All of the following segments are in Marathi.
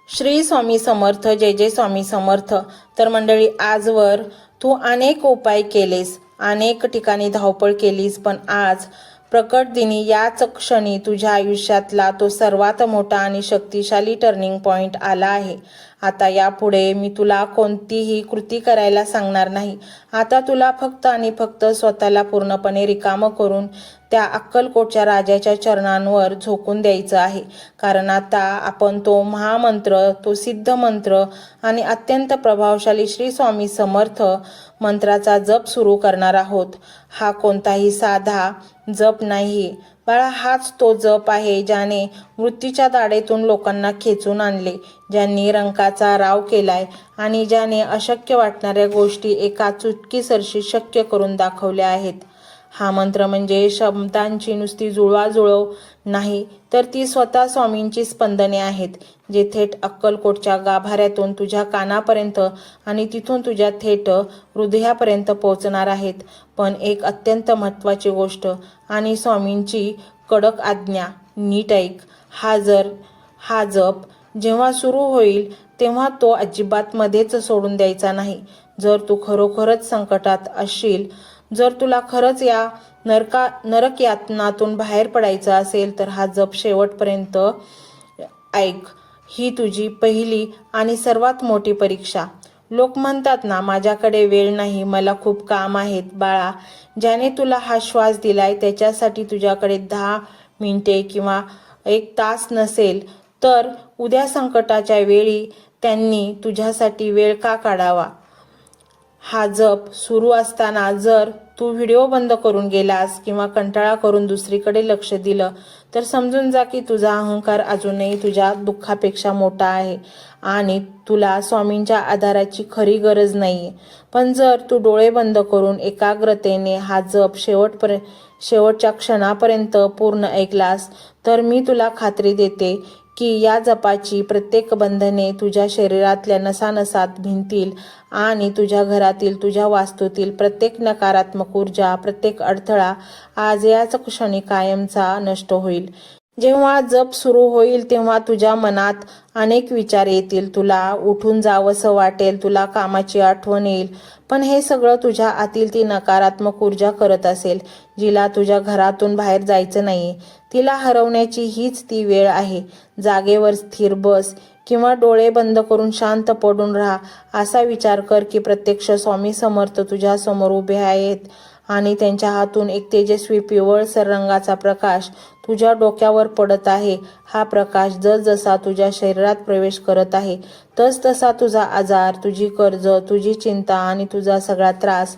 श्री स्वामी समर्थ. जय जय स्वामी समर्थ. तर मंडळी, आजवर तू अनेक उपाय केलेस, अनेक ठिकाणी धावपळ केलीस, पण आज प्रकट दिनी याच क्षणी तुझ्या आयुष्यातला तो सर्वात मोठा आणि शक्तिशाली टर्निंग पॉइंट आला आहे. आता यापुढे मी तुला कोणतीही कृती करायला सांगणार नाही. आता तुला फक्त आणि फक्त स्वतःला पूर्णपणे रिकामं करून त्या अक्कलकोटच्या राजाच्या चरणांवर झोकून द्यायचं आहे. कारण आता आपण तो महामंत्र, तो सिद्ध मंत्र आणि अत्यंत प्रभावशाली श्री स्वामी समर्थ मंत्राचा जप सुरू करणार आहोत. हा कोणताही साधा जप नाही बाळा, हाच तो जप आहे ज्याने मृत्यूच्या दाढेतून लोकांना खेचून आणले, ज्यांनी रंकाचा राव केलाय आणि ज्याने अशक्य वाटणाऱ्या गोष्टी एका चुटकीसरशी शक्य करून दाखवल्या आहेत. हा मंत्र म्हणजे शब्दांची नुसती जुळवाजुळव नाही, तर ती स्वतः स्वामींची स्पंदने आहेत, जे थेट अक्कलकोटच्या गाभाऱ्यातून तुझ्या कानापर्यंत आणि तिथून तुझ्या थेट हृदयापर्यंत पोहोचणार आहेत. पण एक अत्यंत महत्त्वाची गोष्ट आणि स्वामींची कडक आज्ञा, नीट ऐक. हा जप जेव्हा सुरू होईल तेव्हा तो अजिबात मध्येच सोडून द्यायचा नाही. जर तू खरोखरच संकटात असशील, जर तुला खरंच या नरक यातनातून बाहेर पडायचं असेल, तर हा जप शेवटपर्यंत ऐक. ही तुझी पहिली आणि सर्वात मोठी परीक्षा. लोक म्हणतात ना, माझ्याकडे वेळ नाही, मला खूप काम आहेत. बाळा, ज्याने तुला हा श्वास दिलाय त्याच्यासाठी तुझ्याकडे 10 मिनिटे किंवा 1 तास नसेल, तर उद्या संकटाच्या वेळी त्यांनी तुझ्यासाठी वेळ का काढावा? हा जप सुरू असताना जर तू व्हिडिओ बंद करून गेलास किंवा कंटाळा करून दुसरीकडे लक्ष दिलं, तर समजून जा की तुझा अहंकार अजूनही तुझ्या दुःखापेक्षा मोठा आहे आणि तुला स्वामींच्या आधाराची खरी गरज नाहीये. पण जर तू डोळे बंद करून एकाग्रतेने हा जप शेवटच्या क्षणापर्यंत पूर्ण ऐकलास, तर मी तुला खात्री देते की या जपाची प्रत्येक बंधने तुझ्या शरीरातल्या नसानसात भिनतील आणि तुझ्या घरातील, तुझ्या वास्तूतील प्रत्येक नकारात्मक ऊर्जा, प्रत्येक अडथळा आज याच क्षणी कायमचा नष्ट होईल. जेव्हा जप सुरू होईल तेव्हा तुझ्या मनात अनेक विचार येतील, तुला उठून जावंसं वाटेल, तुला कामाची आठवण येईल. पण हे सगळं तुझ्या आतील ती नकारात्मक ऊर्जा करत असेल, जिला तुझ्या घरातून बाहेर जायचं नाहीये. तिला हरवण्याची हीच ती वेळ आहे. जागेवर स्थिर बस किंवा डोळे बंद करून शांत पडून राहा. असा विचार कर की प्रत्यक्ष स्वामी समर्थ तुझ्या समोर उभे आहेत आणि त्यांच्या हातून एक तेजस्वी पिवळसर रंगाचा प्रकाश तुझ्या डोक्यावर पडत आहे. हा प्रकाश जसजसा तुझ्या शरीरात प्रवेश करत आहे, तसा तुझा आजार, तुझी कर्ज, तुझी चिंता आणि तुझा सगळा त्रास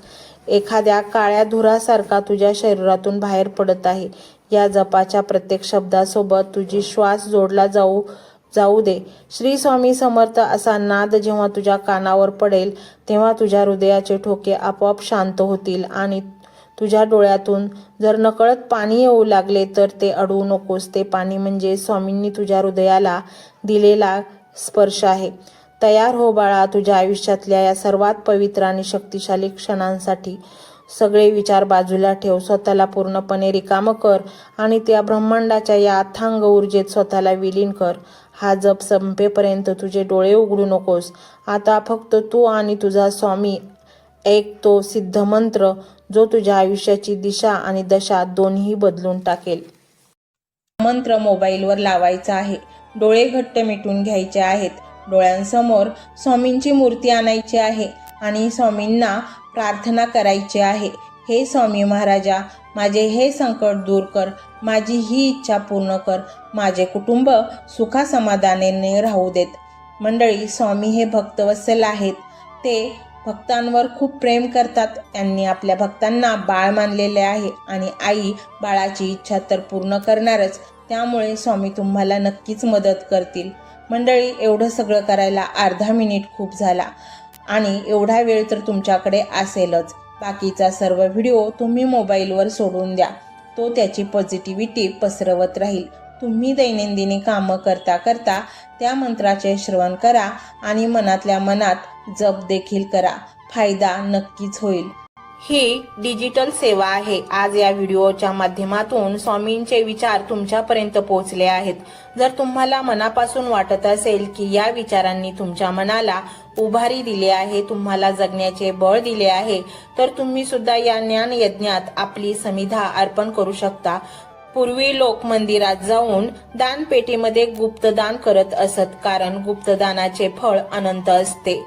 एखाद्या काळ्या धुरासारखा तुझ्या शरीरातून बाहेर पडत आहे. या जपाच्या प्रत्येक शब्दासोबत तुझी श्वास जोडला जाऊ दे. श्री स्वामी समर्थ असा नाद जेव्हा तुझ्या कानावर पडेल, तेव्हा तुझ्या हृदयाचे ठोके आपोआप शांत होतील आणि तुझ्या डोळ्यातून जर नकळत पाणी येऊ लागले, तर ते अडवू नकोस. ते पाणी म्हणजे स्वामींनी तुझ्या हृदयाला दिलेला स्पर्श आहे. तयार हो बाळा, तुझ्या आयुष्यातल्या या सर्वात पवित्र आणि शक्तिशाली क्षणांसाठी. सगळे विचार बाजूला ठेव, स्वतःला पूर्णपणे रिकामं कर आणि त्या ब्रह्मांडाच्या या अथांग ऊर्जेत स्वतःला विलीन कर. हा जप संपेपर्यंत तुझे डोळे उघडू नकोस. आता फक्त तू आणि तुझा स्वामी. एक तो सिद्ध मंत्र जो तुझ्या आयुष्याची दिशा आणि दशा दोन्ही बदलून टाकेल. मंत्र मोबाईलवर लावायचा आहे. डोळे घट्ट मिटून घ्यायचे आहेत. डोळ्यांसमोर स्वामींची मूर्ती आणायची आहे आणि स्वामींना प्रार्थना करायची आहे. हे स्वामी महाराजा, माझे हे संकट दूर कर, माझी ही इच्छा पूर्ण कर, माझे कुटुंब सुखासमाधानाने राहू देत. मंडळी, स्वामी हे भक्तवत्सल आहेत. ते भक्तांवर खूप प्रेम करतात. त्यांनी आपल्या भक्तांना बाळ मानलेले आहे आणि आई बाळाची इच्छा तर पूर्ण करणारच. त्यामुळे स्वामी तुम्हाला नक्कीच मदत करतील. मंडळी, एवढं सगळं करायला अर्धा मिनिट खूप झाला आणि एवढा वेळ तर तुमच्याकडे असेलच. बाकीचा सर्व व्हिडिओ तुम्ही मोबाईलवर सोडून द्या. तो त्याची पॉझिटिव्हिटी पसरवत राहील. तुम्ही दैनंदिनी कामं करता करता त्या मंत्राचे श्रवण करा आणि मनातल्या मनात जप देखील करा. फायदा नक्कीच होईल. ही डिजिटल सेवा आहे. आज या व्हिडिओच्या माध्यमातून स्वामींचे विचार तुमच्यापर्यंत पोहोचले आहेत. जर तुम्हाला मनापासून वाटत असेल की या विचारांनी तुमच्या मनाला उभारी दिली आहे, तुम्हाला जगण्याचे बळ दिले आहे, तर तुम्ही सुद्धा या ज्ञान यज्ञात आपली समिधा अर्पण करू शकता. पूर्वी लोक मंदिरात जाऊन दानपेटीमध्ये गुप्तदान करत असत, कारण गुप्तदानाचे फळ अनंत असते.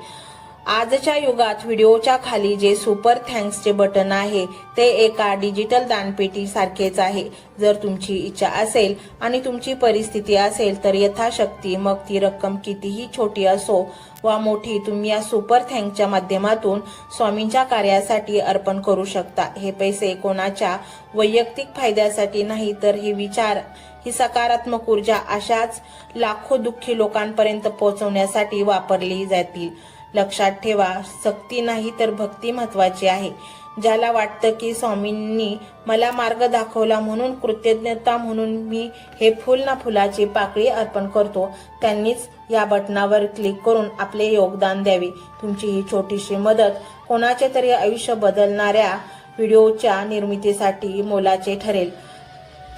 आजच्या युगात व्हिडिओच्या खाली जे सुपर थँक्सचे बटन आहे ते एका डिजिटल दानपेटी सारखेच आहे. जर तुमची इच्छा असेल आणि तुमची परिस्थिती असेल तर यथाशक्ती, मग ती रक्कम कितीही छोटी असो वा मोठी, तुम्ही या सुपर थँक्सच्या माध्यमातून स्वामींच्या कार्यासाठी अर्पण करू शकता. हे पैसे कोणाच्या वैयक्तिक फायद्यासाठी नाही, तर हे विचार, ही सकारात्मक ऊर्जा अशाच लाखो दुःखी लोकांपर्यंत पोहोचवण्यासाठी वापरली जातील. लक्षात ठेवा, सक्ती नाही तर भक्ती महत्वाची आहे. ज्याला वाटतं की स्वामींनी मला मार्ग दाखवला म्हणून कृतज्ञता म्हणून मी हे फुल ना फुलाची पाकळी अर्पण करतो, त्यांनीच या बटनावर क्लिक करून आपले योगदान द्यावे. तुमची ही छोटीशी मदत कोणाचे तरी आयुष्य बदलणाऱ्या व्हिडिओच्या निर्मितीसाठी मोलाचे ठरेल.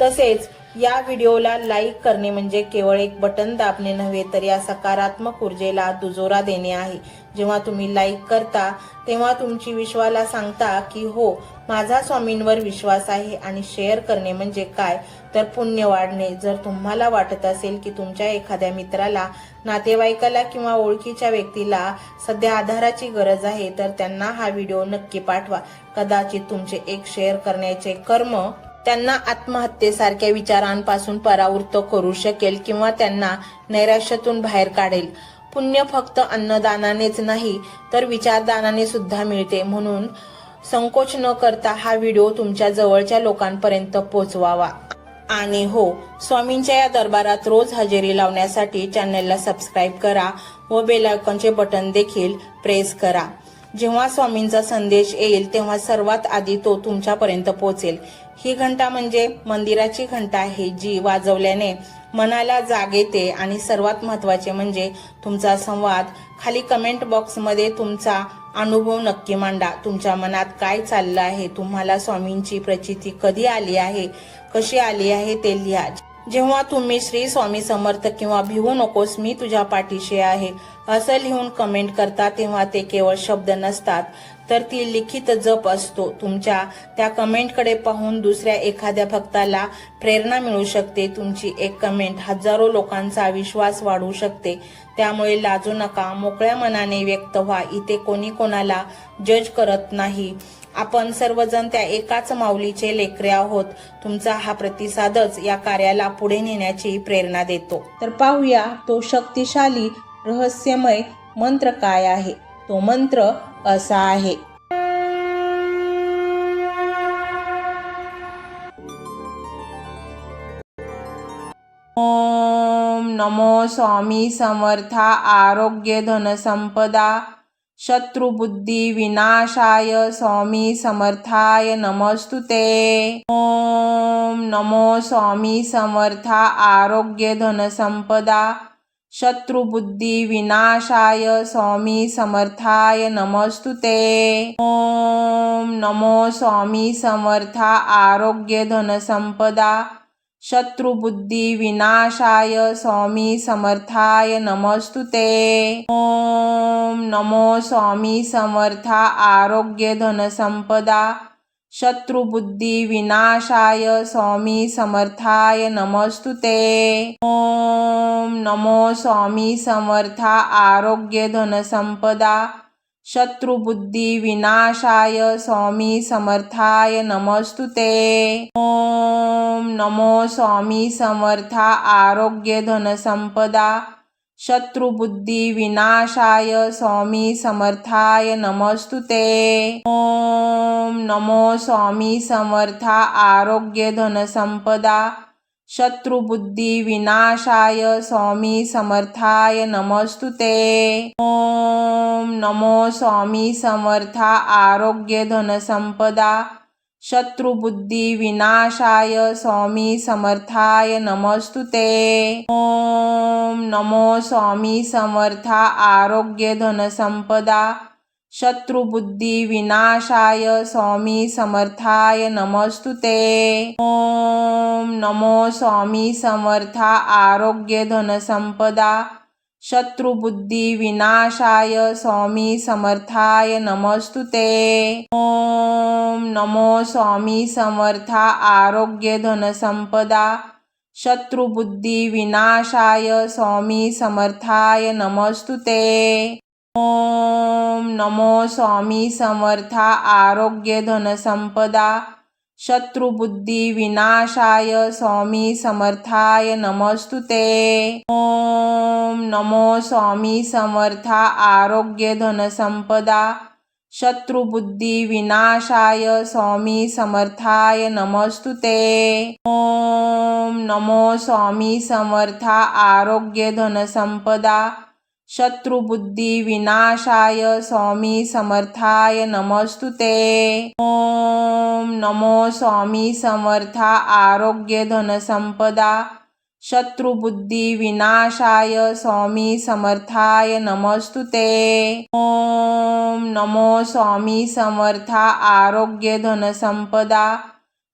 तसेच या व्हिडिओला लाईक करणे म्हणजे केवळ एक बटन दाबणे नव्हे, तर या सकारात्मक ऊर्जेला दुजोरा देणे आहे. जेव्हा तुम्ही लाईक करता तेव्हा तुमची विश्वाला सांगता की हो, माझा स्वामींवर विश्वास आहे. आणि शेअर करणे म्हणजे काय, तर पुण्य वाढणे. जर तुम्हाला वाटत असेल की तुमच्या एखाद्या मित्राला, नातेवाईकाला किंवा ओळखीच्या व्यक्तीला सध्या आधाराची गरज आहे, तर त्यांना हा व्हिडिओ नक्की पाठवा. कदाचित तुमचे एक शेअर करण्याचे कर्म त्यांना आत्महत्येसारख्या विचारांपासून परावृत्त करू शकेल किंवा त्यांना नैराश्यातून बाहेर काढेल. पुण्य फक्त अन्नदानानेच नाही तर विचारदानाने सुद्धा मिळते. म्हणून संकोच न करता हा व्हिडिओ तुमच्या जवळच्या लोकांपर्यंत पोहोचवावा. आणि हो, स्वामींच्या या दरबारात रोज हजेरी लावण्यासाठी चॅनलला सबस्क्राईब करा व बेल आयकॉनचे बटन देखील प्रेस करा. जेव्हा स्वामींचा संदेश येईल तेव्हा सर्वात आधी तो तुमच्यापर्यंत पोहोचेल. ही घंटा म्हणजे मंदिराची घंटा आहे, जी वाजवल्याने मनाला जाग येते. आणि सर्वात महत्त्वाचे म्हणजे तुमचा संवाद. खाली कमेंट बॉक्समध्ये तुमचा अनुभव नक्की मांडा. तुमच्या मनात काय चाललं आहे, तुम्हाला स्वामींची प्रचिती कधी आली आहे, कशी आली आहे ते लिहा. जेव्हा तुम्ही श्री स्वामी समर्थ किंवा भिवू नकोस मी तुझ्या पाठीशी आहे असं लिहून कमेंट करता, तेव्हा ते केवळ शब्द नसतात, तर ती लिखित जप असतो. तुमच्या त्या कमेंटकडे पाहून दुसऱ्या एखाद्या भक्ताला प्रेरणा मिळू शकते. तुमची एक कमेंट हजारो लोकांचा विश्वास वाढवू शकते. त्यामुळे लाजू नका, मोकळ्या मनाने व्यक्त व्हा. इथे कोणी कोणाला जज करत नाही. आपण सर्वजण त्या एकाच माऊलीचे लेकरे आहोत. तुमचा हा प्रतिसादच या कार्याला पुढे नेण्याची प्रेरणा देतो. तर पाहूया तो शक्तिशाली रहस्यमय मंत्र काय आहे. तो मंत्र असा आहे. ओम नमो स्वामी समर्था आरोग्य धन संपदा शत्रुबुद्धी विनाशाय स्वामी समर्थाय नमस्तुते. ओम नमो स्वामी समर्था आरोग्य धन संपदा शत्रुबुद्धी विनाशाय स्वामी समर्थाय नमस्तुते. ओम नमो स्वामी समर्था आरोग्य धन संपदा शत्रुबुद्धी विनाशाय स्वामी समर्थाय नमस्तुते. ओम नमो स्वामी समर्था आरोग्य धन संपदा शत्रुबुद्धी विनाशाय स्वामी समर्थाय नमस्तुते. ओम नमो स्वामी समर्था आरोग्य धन संपदा शत्रुबुद्धी विनाशाय स्वामी समर्थाय नमस्तुते. ओम नमो स्वामी समर्था आरोग्य धन संपदा शत्रुबुद्धी विनाशाय स्वामी समर्थाय नमस्तुते. ओम नमो स्वामी समर्था आरोग्य धन संपदा शत्रुबुद्धी विनाशाय स्वामी समर्थाय नमस्तुते. ओम नमो स्वामी समर्था आरोग्य धन संपदा शत्रुबुद्धी विनाशाय स्वामी समर्थाय नमस्तुते. ओम नमो स्वामी समर्था आरोग्य धन संपदा शत्रुबुद्धी विनाशाय स्वामी समर्थाय नमस्तुते। ओम नमो स्वामी समर्था आरोग्य धनसंपदा शत्रुबुद्धी विनाशाय स्वामी समर्थाय नमस्तुते। ओम नमो स्वामी समर्था आरोग्य धनसंपदा शत्रुबुद्धी विनाशाय स्वामी समर्थाय नमस्तुते। ओम नमो स्वामी समर्था आरोग्य धनसंपदा शत्रुबुद्धी विनाशाय स्वामी समर्थाय नमस्तुते। ओम नमो स्वामी समर्था आरोग्य धनसंपदा शत्रुबुद्धी विनाशाय स्वामी समर्थाय नमस्तुते। ओम नमो स्वामी समर्था आरोग्य धनसंपदा शत्रुबुद्धी विनाशाय स्वामी समर्थाय नमस्तुते। ओम नमो स्वामी समर्था आरोग्य धनसंपदा शत्रुबुद्धी विनाशाय स्वामी समर्थाय नमस्तुते। ओम नमो स्वामी समर्था आरोग्य धनसंपदा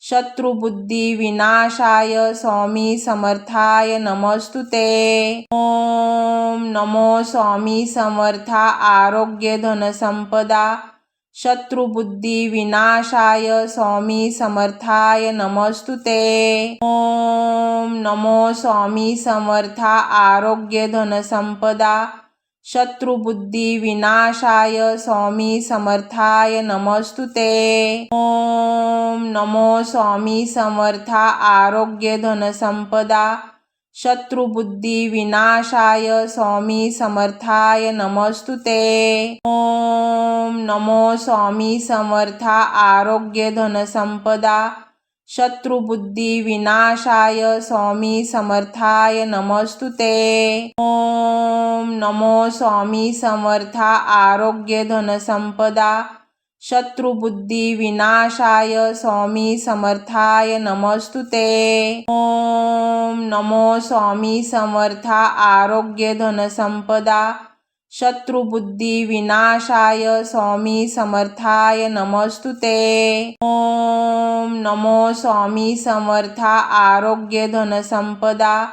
शत्रुबुद्धी विनाशाय स्वामी समर्थाय नमस्तुते। ओम नमो स्वामी समर्था आरोग्य धनसंपदा शत्रुबुद्धी विनाशाय स्वामी समर्थाय नमस्तुते। ओम नमो स्वामी समर्था आरोग्य धनसंपदा शत्रुबुद्धी विनाशाय स्वामी समर्थाय नमस्तुते। ओम नमो स्वामी समर्था आरोग्य धनसंपदा शत्रुबुद्धी विनाशाय स्वामी समर्थाय नमस्तुते। ओम नमो स्वामी समर्था आरोग्य धनसंपदा शत्रुबुद्धी विनाशाय स्वामी समर्थाय नमस्तुते। ओम नमो स्वामी समर्था आरोग्य धनसंपदा शत्रुबुद्धी विनाशाय स्वामी समर्थाय नमस्तुते। ओम नमो स्वामी समर्था आरोग्य धनसंपदा शत्रुबुद्धी विनाशाय स्वामी समर्थाय नमस्तुते। ओम नमो स्वामी समर्था आरोग्य धनसंपदा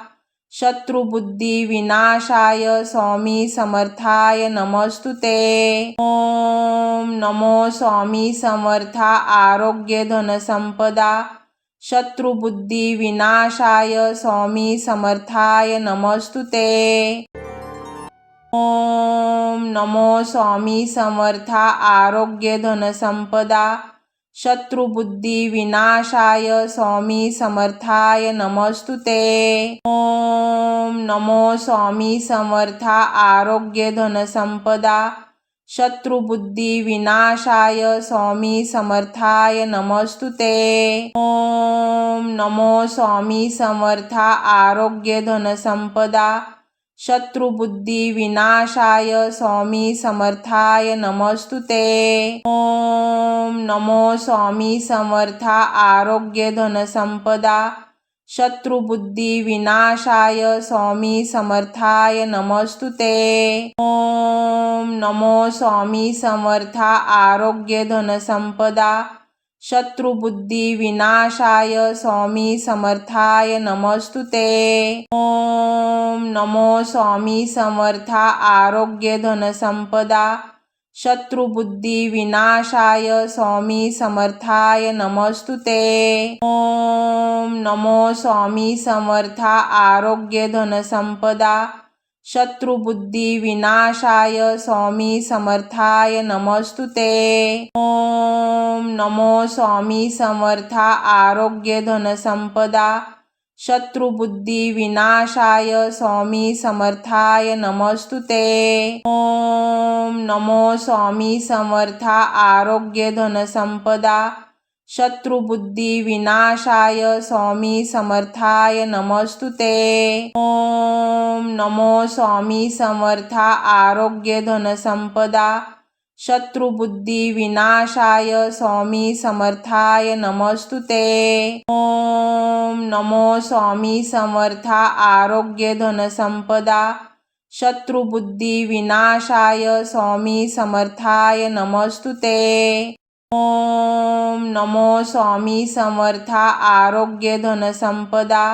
शत्रुबुद्धी विनाशाय स्वामी समर्थाय नमस्तुते। ओम नमो स्वामी समर्था आरोग्य धनसंपदा शत्रुबुद्धी विनाशाय स्वामी समर्थाय नमस्तुते। ओम नमो स्वामी समर्था आरोग्य धनसंपदा शत्रुबुद्धी विनाशाय स्वामी समर्थाय नमस्तुते। ओम नमो स्वामी समर्था आरोग्य धनसंपदा शत्रुबुद्धी विनाशाय स्वामी समर्थाय नमस्तुते। ओम नमो स्वामी समर्था आरोग्य धनसंपदा शत्रुबुद्धी विनाशाय स्वामी समर्थाय नमस्तुते। ओम नमो स्वामी समर्था आरोग्य धनसंपदा शत्रुबुद्धी विनाशाय स्वामी समर्थाय नमस्तुते। ओम नमो स्वामी समर्था आरोग्य धनसंपदा शत्रुबुद्धी विनाशाय स्वामी समर्थाय नमस्तुते। ओम नमो स्वामी समर्था आरोग्य धनसंपदा शत्रुबुद्धी विनाशाय स्वामी समर्थाय नमस्तुते। ओम नमो स्वामी समर्था आरोग्य धनसंपदा शत्रुबुद्धी विनाशाय स्वामी समर्थाय नमस्तुते। ओम नमो स्वामी समर्था आरोग्य धनसंपदा शत्रुबुद्धी विनाशाय स्वामी समर्थाय नमस्तुते। ओम नमो स्वामी समर्था आरोग्य धनसंपदा शत्रुबुद्धी विनाशाय स्वामी समर्थाय नमस्तुते। ओम नमो स्वामी समर्था आरोग्य धनसंपदा शत्रुबुद्धी विनाशाय स्वामी समर्थाय नमस्तुते। ओम नमो स्वामी समर्था आरोग्य धनसंपदा शत्रुबुद्धी विनाशाय स्वामी समर्थाय नमस्तुते। ओम नमो स्वामी समर्थ आरोग्य धनसंपदा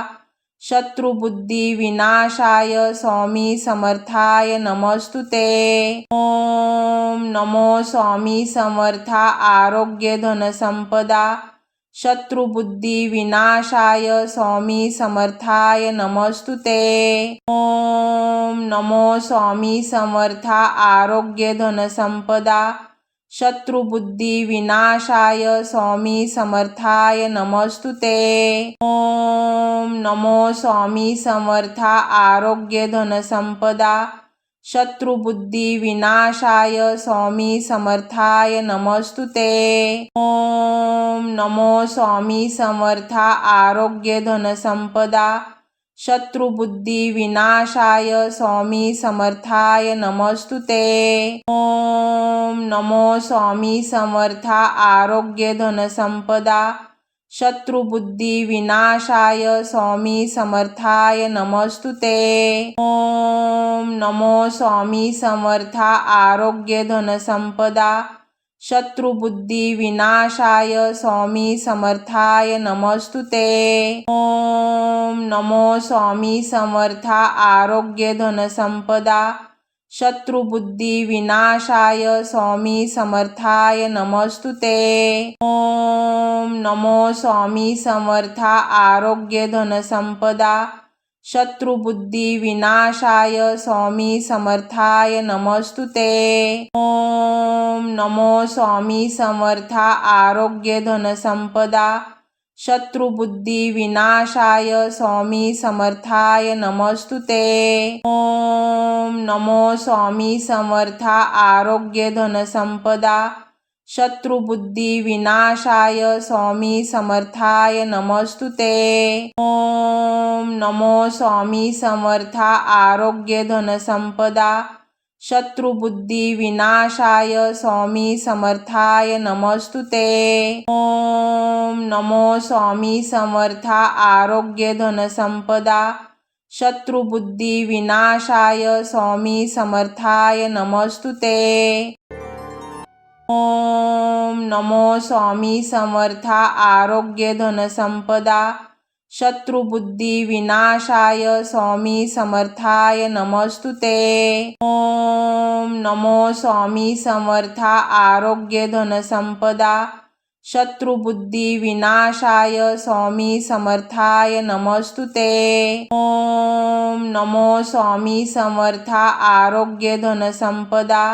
शत्रुबुद्धी विनाशाय स्वामी समर्थाय नमस्तुते। ओम नमो स्वामी समर्थ आरोग्य धनसंपदा शत्रुबुद्धी विनाशाय स्वामी समर्थाय नमस्तुते। ओम नमो स्वामी समर्थ आरोग्य धनसंपदा शत्रुबुद्धी विनाशाय स्वामी समर्थाय नमस्तुते। ओम नमो स्वामी समर्थ आरोग्य धनसंपदा शत्रुबुद्धी विनाशाय स्वामी समर्थाय नमस्तुते। ओम नमो स्वामी समर्थ आरोग्य धनसंपदा शत्रुबुद्धी विनाशाय स्वामी समर्थाय नमस्तुते। ओम नमो स्वामी समर्थ आरोग्य धनसंपदा शत्रुबुद्धी विनाशाय स्वामी समर्थाय नमस्तुते। ओम नमो स्वामी समर्थ आरोग्य धनसंपदा शत्रुबुद्धी विनाशाय स्वामी समर्थाय नमस्तुते। ओम नमो स्वामी समर्थ आरोग्य धनसंपदा शत्रुबुद्धी विनाशाय स्वामी समर्थाय नमस्तुते। ओम नमो स्वामी समर्थ आरोग्य धनसंपदा शत्रुबुद्धी विनाशाय स्वामी समर्थाय नमस्तुते। ओम नमो स्वामी समर्थ आरोग्य धनसंपदा शत्रुबुद्धी विनाशाय स्वामी समर्थाय नमस्तुते। ओम नमो स्वामी समर्थ आरोग्य धनसंपदा शत्रुबुद्धी विनाशाय स्वामी समर्थाय नमस्तुते। ओम नमो स्वामी समर्थ आरोग्य धनसंपदा शत्रुबुद्धी विनाशाय स्वामी समर्थाय नमस्तुते। ओम नमो स्वामी समर्थ आरोग्य धनसंपदा शत्रुबुद्धी विनाशाय स्वामी समर्थाय नमस्तुते। ओम नमो स्वामी समर्थ आरोग्य धनसंपदा शत्रुबुद्धी विनाशाय स्वामी समर्थाय नमस्तुते। ओम नमो स्वामी समर्थ आरोग्य धनसंपदा शत्रुबुद्धी विनाशाय स्वामी समर्थाय नमस्तुते। ओम नमो स्वामी समर्थ आरोग्य धनसंपदा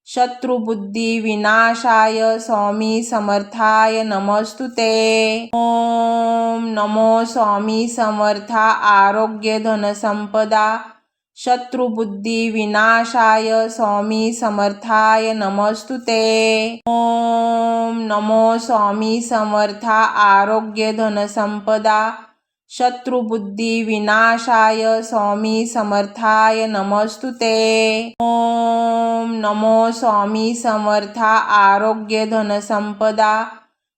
शत्रुबुद्धी विनाशाय स्वामी समर्थाय नमस्तुते। ओम नमो स्वामी समर्थ आरोग्य धनसंपदा शत्रुबुद्धी विनाशाय स्वामी समर्थाय नमस्तुते। ओम नमो स्वामी समर्थ आरोग्य धनसंपदा शत्रुबुद्धी विनाशाय स्वामी समर्थाय नमस्तुते। ओम नमो स्वामी समर्थ आरोग्य धनसंपदा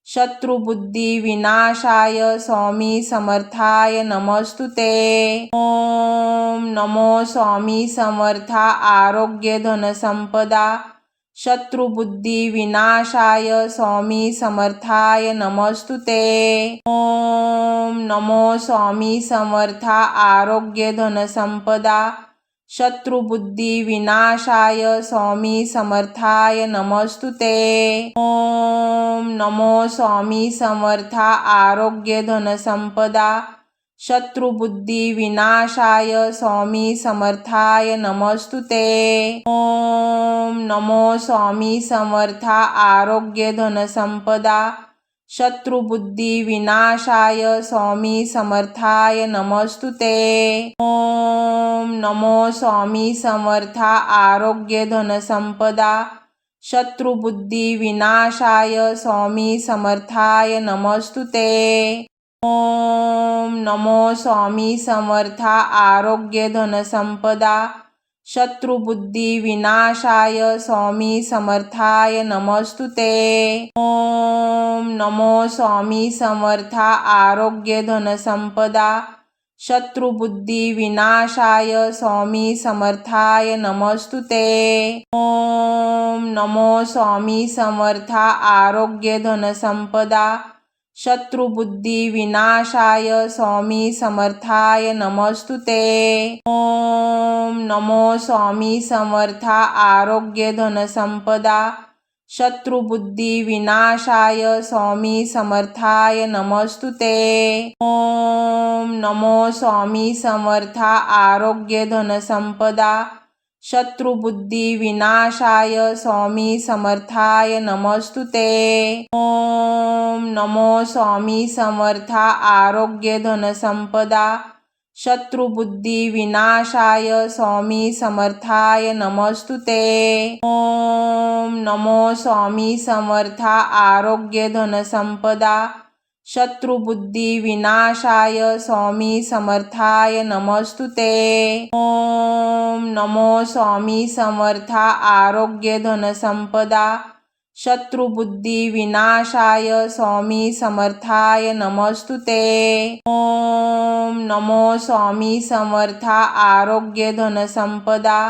शत्रुबुद्धी विनाशाय स्वामी समर्थाय नमस्तुते। ओम नमो स्वामी समर्थ आरोग्य धनसंपदा शत्रुबुद्धी विनाशाय स्वामी समर्थाय नमस्तुते। ओम नमो स्वामी समर्थ आरोग्य धनसंपदा शत्रुबुद्धी विनाशाय स्वामी समर्थाय नमस्तुते। ओम नमो स्वामी समर्थ आरोग्य धनसंपदा शत्रुबुद्धी विनाशाय स्वामी समर्थाय नमस्तुते। ओम नमो स्वामी समर्थ आरोग्य धनसंपदा शत्रुबुद्धी विनाशाय स्वामी समर्थाय नमस्तुते। ओम नमो स्वामी समर्थ आरोग्य धनसंपदा शत्रुबुद्धी विनाशाय स्वामी समर्थाय नमस्तुते। ओम नमो स्वामी समर्थ आरोग्य धनसंपदा शत्रुबुद्धी विनाशाय स्वामी समर्थाय नमस्तुते। ओम नमो स्वामी समर्थ आरोग्य धनसंपदा शत्रुबुद्धी विनाशाय स्वामी समर्थाय नमस्तुते। ओम नमो स्वामी समर्था आरोग्य धनसंपदा शत्रुबुद्धी विनाशाय स्वामी समर्थाय नमस्तुते। ओम नमो स्वामी समर्था आरोग्य धनसंपदा शत्रुबुद्धी विनाशाय स्वामी समर्थाय नमस्तुते। ओम नमो स्वामी समर्था आरोग्य धनसंपदा शत्रुबुद्धी विनाशाय स्वामी समर्थाय नमस्तुते। ओम नमो स्वामी समर्था आरोग्य धनसंपदा शत्रुबुद्धी विनाशाय स्वामी समर्थाय नमस्तुते। ओम नमो स्वामी समर्था आरोग्य धनसंपदा शत्रुबुद्धी विनाशाय स्वामी समर्थाय नमस्तुते। ओम नमो स्वामी समर्था आरोग्य धनसंपदा शत्रुबुद्धी विनाशाय स्वामी समर्थाय नमस्तुते। ओम नमो स्वामी समर्था आरोग्य धनसंपदा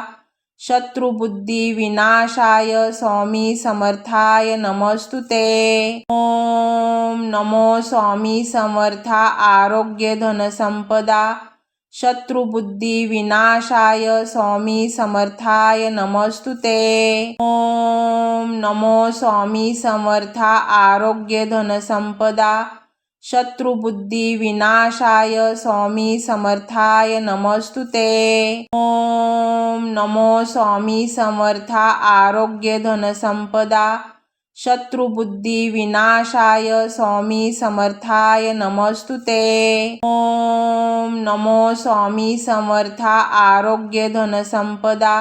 शत्रुबुद्धी विनाशाय स्वामी समर्थाय नमस्तुते। ओम नमो स्वामी समर्था आरोग्य धनसंपदा शत्रुबुद्धी विनाशाय स्वामी समर्थाय नमस्तुते। ओम नमो स्वामी समर्था आरोग्य धनसंपदा शत्रुबुद्धी विनाशाय स्वामी समर्थाय नमस्तुते। ओम नमो स्वामी समर्था आरोग्य धनसंपदा शत्रुबुद्धी विनाशाय स्वामी समर्थाय नमस्तुते। ओम नमो स्वामी समर्था आरोग्य धनसंपदा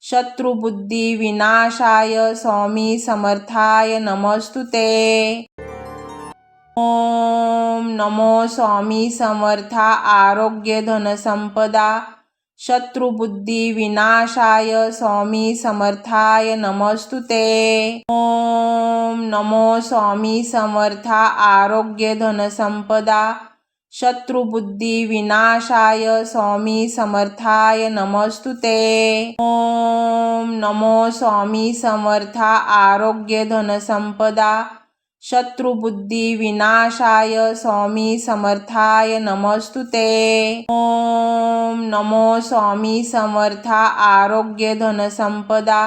शत्रुबुद्धी विनाशाय स्वामी समर्थाय नमस्तुते। ओम नमो स्वामी समर्था आरोग्य धनसंपदा शत्रुबुद्धी विनाशाय स्वामी समर्थाय नमस्तुते। ओम नमो स्वामी समर्था आरोग्य धनसंपदा शत्रुबुद्धी विनाशाय स्वामी समर्थाय नमस्तुते। ओम नमो स्वामी समर्था आरोग्य धनसंपदा शत्रुबुद्धी विनाशाय स्वामी समर्थाय नमस्तुते। ओम नमो स्वामी समर्था आरोग्य धनसंपदा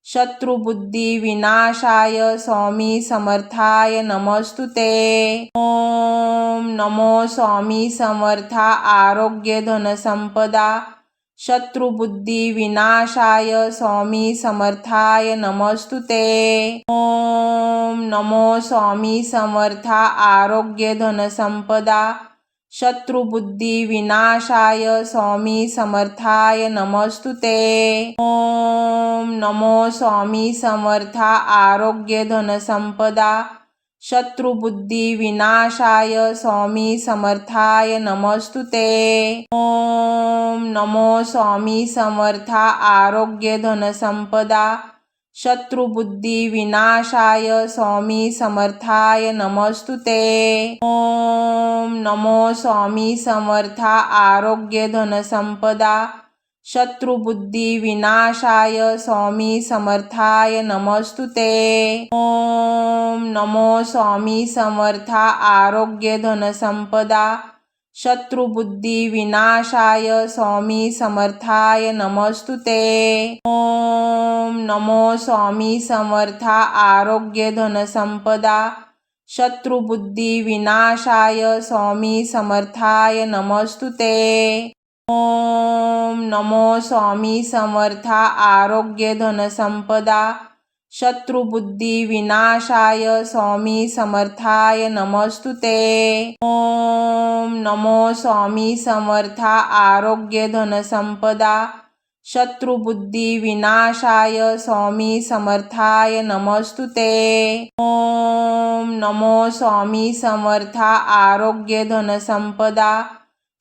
शत्रुबुद्धी विनाशाय स्वामी समर्थाय नमस्तुते। ओम नमो स्वामी समर्था आरोग्य धनसंपदा शत्रुबुद्धी विनाशाय स्वामी समर्थाय नमस्तुते। ओम नमो स्वामी समर्था आरोग्य धनसंपदा शत्रुबुद्धी विनाशाय स्वामी समर्थाय नमस्तुते। ओम नमो स्वामी समर्था आरोग्य धनसंपदा शत्रुबुद्धी विनाशाय स्वामी समर्थाय नमस्तुते। ओम नमो स्वामी समर्था आरोग्य धनसंपदा शत्रुबुद्धी विनाशाय स्वामी समर्थाय नमस्तुते। ओम नमो स्वामी समर्था आरोग्य धनसंपदा शत्रुबुद्धी विनाशाय स्वामी समर्थाय नमस्तुते। ओम नमो स्वामी समर्था आरोग्य धनसंपदा शत्रुबुद्धी विनाशाय स्वामी समर्थाय नमस्तुते। ओम नमो स्वामी समर्था आरोग्य धनसंपदा शत्रुबुद्धी विनाशाय स्वामी समर्थाय नमस्तुते। ओम नमो स्वामी समर्था आरोग्य धनसंपदा शत्रुबुद्धी विनाशाय स्वामी समर्थाय नमस्तुते। ओम नमो स्वामी समर्था आरोग्य धनसंपदा शत्रुबुद्धी विनाशाय स्वामी समर्थाय नमस्तुते। ओम नमो स्वामी समर्था आरोग्य धनसंपदा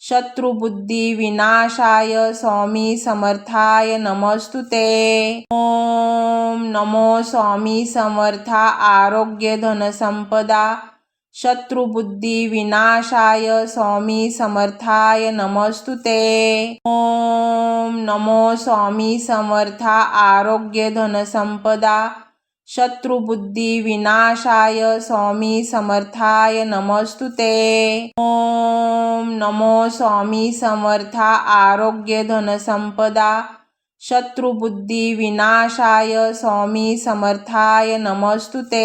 शत्रुबुद्धी विनाशाय स्वामी समर्थाय नमस्तुते। ओम नमो स्वामी समर्था आरोग्य धनसंपदा शत्रुबुद्धी विनाशाय स्वामी समर्थाय नमस्तुते। ओम नमो स्वामी समर्था आरोग्य धनसंपदा शत्रुबुद्धी विनाशाय स्वामी समर्थाय नमस्तुते। ओम नमो स्वामी समर्था आरोग्य धनसंपदा शत्रुबुद्धी विनाशाय स्वामी समर्थाय नमस्तुते।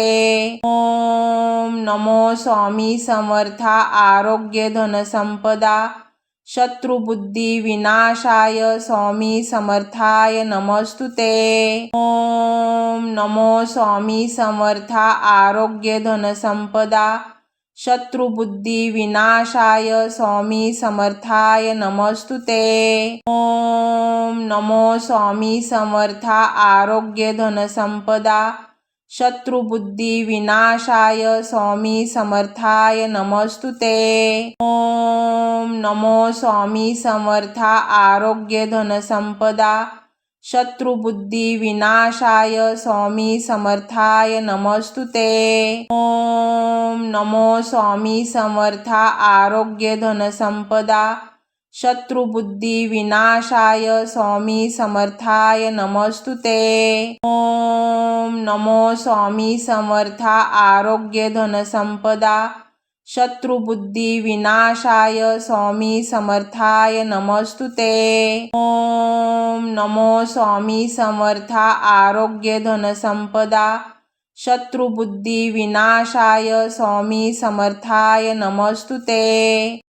ओम नमो स्वामी समर्था आरोग्य धनसंपदा शत्रुबुद्धी विनाशाय स्वामी समर्थाय नमस्तुते। ओम नमो स्वामी समर्था आरोग्य धनसंपदा शत्रुबुद्धी विनाशाय स्वामी समर्थाय नमस्तुते। ओम नमो स्वामी समर्था आरोग्य धनसंपदा शत्रुबुद्धी विनाशाय स्वामी समर्थाय नमस्तुते। ओम नमो स्वामी समर्था आरोग्य धनसंपदा शत्रुबुद्धी विनाशाय स्वामी समर्थाय नमस्तुते। ओम नमो स्वामी समर्था आरोग्य धनसंपदा शत्रुबुद्धी विनाशाय स्वामी समर्थाय नमस्तुते। ओम नमो स्वामी समर्था आरोग्य धनसंपदा शत्रुबुद्धी विनाशाय स्वामी समर्थाय नमस्तुते। ओम नमो स्वामी समर्था आरोग्य धनसंपदा शत्रुबुद्धी विनाशाय स्वामी समर्थाय नमस्तुते।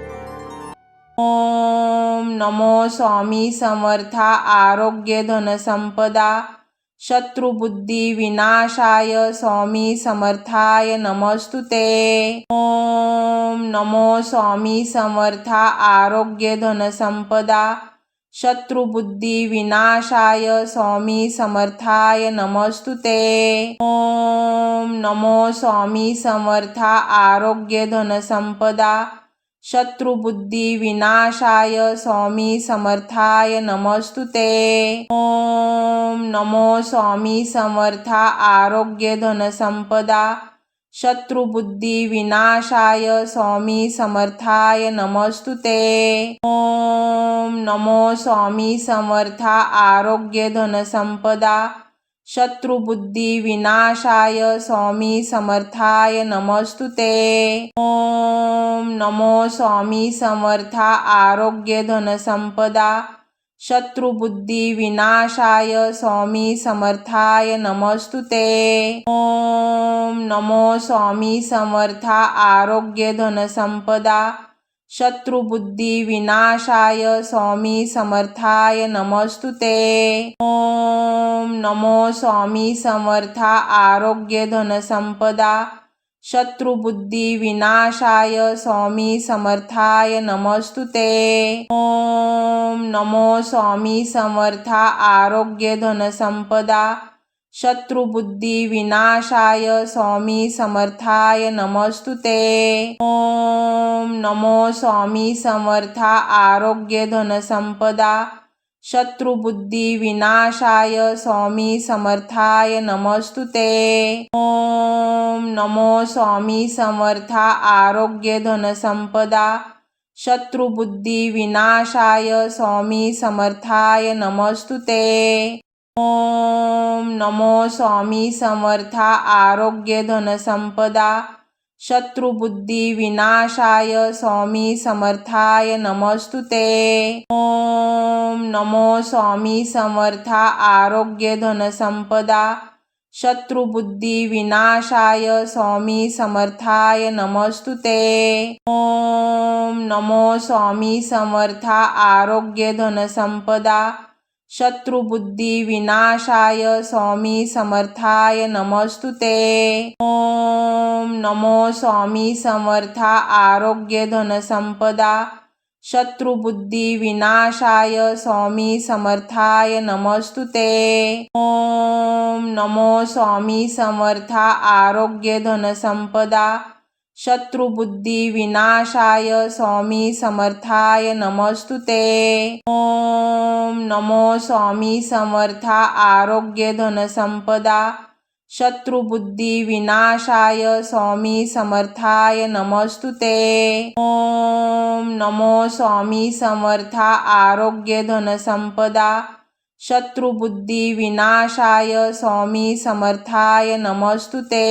ओम नमो स्वामी समर्था आरोग्य धनसंपदा शत्रुबुद्धी विनाशाय स्वामी समर्थाय नमस्तुते। ओम नमो स्वामी समर्था आरोग्य धनसंपदा शत्रुबुद्धी विनाशाय स्वामी समर्थाय नमस्तुते। ओम नमो स्वामी समर्था आरोग्य धनसंपदा शत्रुबुद्धी विनाशाय स्वामी समर्थाय नमस्तुते। ओम नमो स्वामी समर्था आरोग्य धनसंपदा शत्रुबुद्धी विनाशाय स्वामी समर्थाय नमस्तुते। ओम नमो स्वामी समर्था आरोग्य धनसंपदा शत्रुबुद्धी विनाशाय स्वामी समर्थाय नमस्तुते। ओम नमो स्वामी समर्था आरोग्य धनसंपदा शत्रुबुद्धी विनाशाय स्वामी समर्थाय नमस्तुते। ओम नमो स्वामी समर्था आरोग्य धनसंपदा शत्रुबुद्धी विनाशाय स्वामी समर्थाय नमस्तुते। ओम नमो स्वामी समर्था आरोग्य धनसंपदा शत्रुबुद्धी विनाशाय स्वामी समर्थाय नमस्तुते। ओम नमो स्वामी समर्था आरोग्य धनसंपदा शत्रुबुद्धी विनाशाय स्वामी समर्थाय नमस्तुते। ओम नमो स्वामी समर्था आरोग्य धनसंपदा शत्रुबुद्धी विनाशाय स्वामी समर्थाय नमस्तुते। ओम नमो स्वामी समर्था आरोग्य धनसंपदा शत्रुबुद्धी विनाशाय स्वामी समर्थाय नमस्तुते। ओम नमो स्वामी समर्था आरोग्य धनसंपदा शत्रुबुद्धी विनाशाय स्वामी समर्थाय नमस्तुते। ओम नमो स्वामी समर्था आरोग्य धनसंपदा शत्रुबुद्धी विनाशाय स्वामी समर्थाय नमस्तुते। ओम नमो स्वामी समर्था आरोग्य धनसंपदा शत्रुबुद्धी विनाशाय स्वामी समर्थाय नमस्तुते। ओम नमो स्वामी समर्था आरोग्य धनसंपदा शत्रुबुद्धी विनाशाय स्वामी समर्थाय नमस्तुते। ओम नमो स्वामी समर्था आरोग्य धनसंपदा शत्रुबुद्धी विनाशाय स्वामी समर्थाय नमस्तुते। ओम नमो स्वामी समर्था आरोग्य धनसंपदा शत्रुबुद्धी विनाशाय स्वामी समर्थाय नमस्तुते। ओम नमो स्वामी समर्था आरोग्य धनसंपदा शत्रुबुद्धी विनाशाय स्वामी समर्थाय नमस्तुते।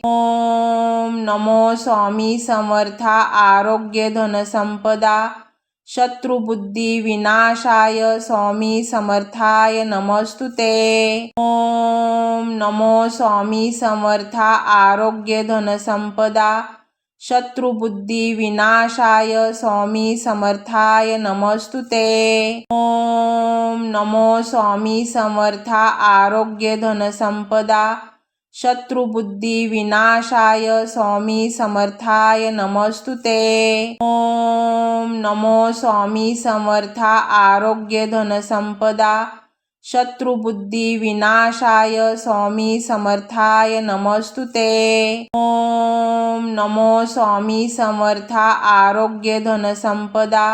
ओम नमो स्वामी समर्था आरोग्य धनसंपदा शत्रुबुद्धी विनाशाय स्वामी समर्थाय नमस्तुते। ओम नमो स्वामी समर्था आरोग्य धनसंपदा शत्रुबुद्धी विनाशाय स्वामी समर्थाय नमस्तुते। ओम नमो स्वामी समर्था आरोग्य धनसंपदा शत्रुबुद्धी विनाशाय स्वामी समर्थाय नमस्तुते। ओम नमो स्वामी समर्था आरोग्य धनसंपदा शत्रुबुद्धी विनाशाय स्वामी समर्थाय नमस्तुते। ओम नमो स्वामी समर्था आरोग्य धनसंपदा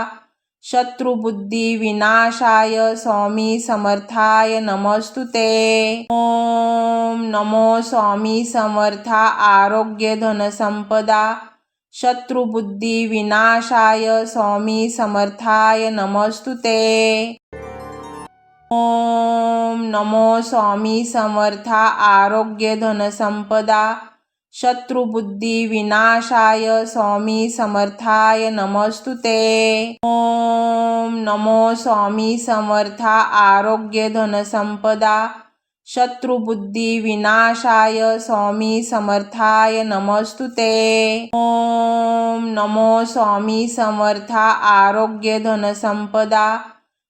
शत्रुबुद्धी विनाशाय स्वामी समर्थाय नमस्तुते। ओम नमो स्वामी समर्था आरोग्य धनसंपदा शत्रुबुद्धी विनाशाय स्वामी समर्थाय नमस्तुते। ओम नमो स्वामी समर्था आरोग्य धनसंपदा शत्रुबुद्धी विनाशाय स्वामी समर्थाय नमस्तुते। ओम नमो स्वामी समर्था आरोग्य धनसंपदा शत्रुबुद्धी विनाशाय स्वामी समर्थाय नमस्तुते। ओम नमो स्वामी समर्था आरोग्य धनसंपदा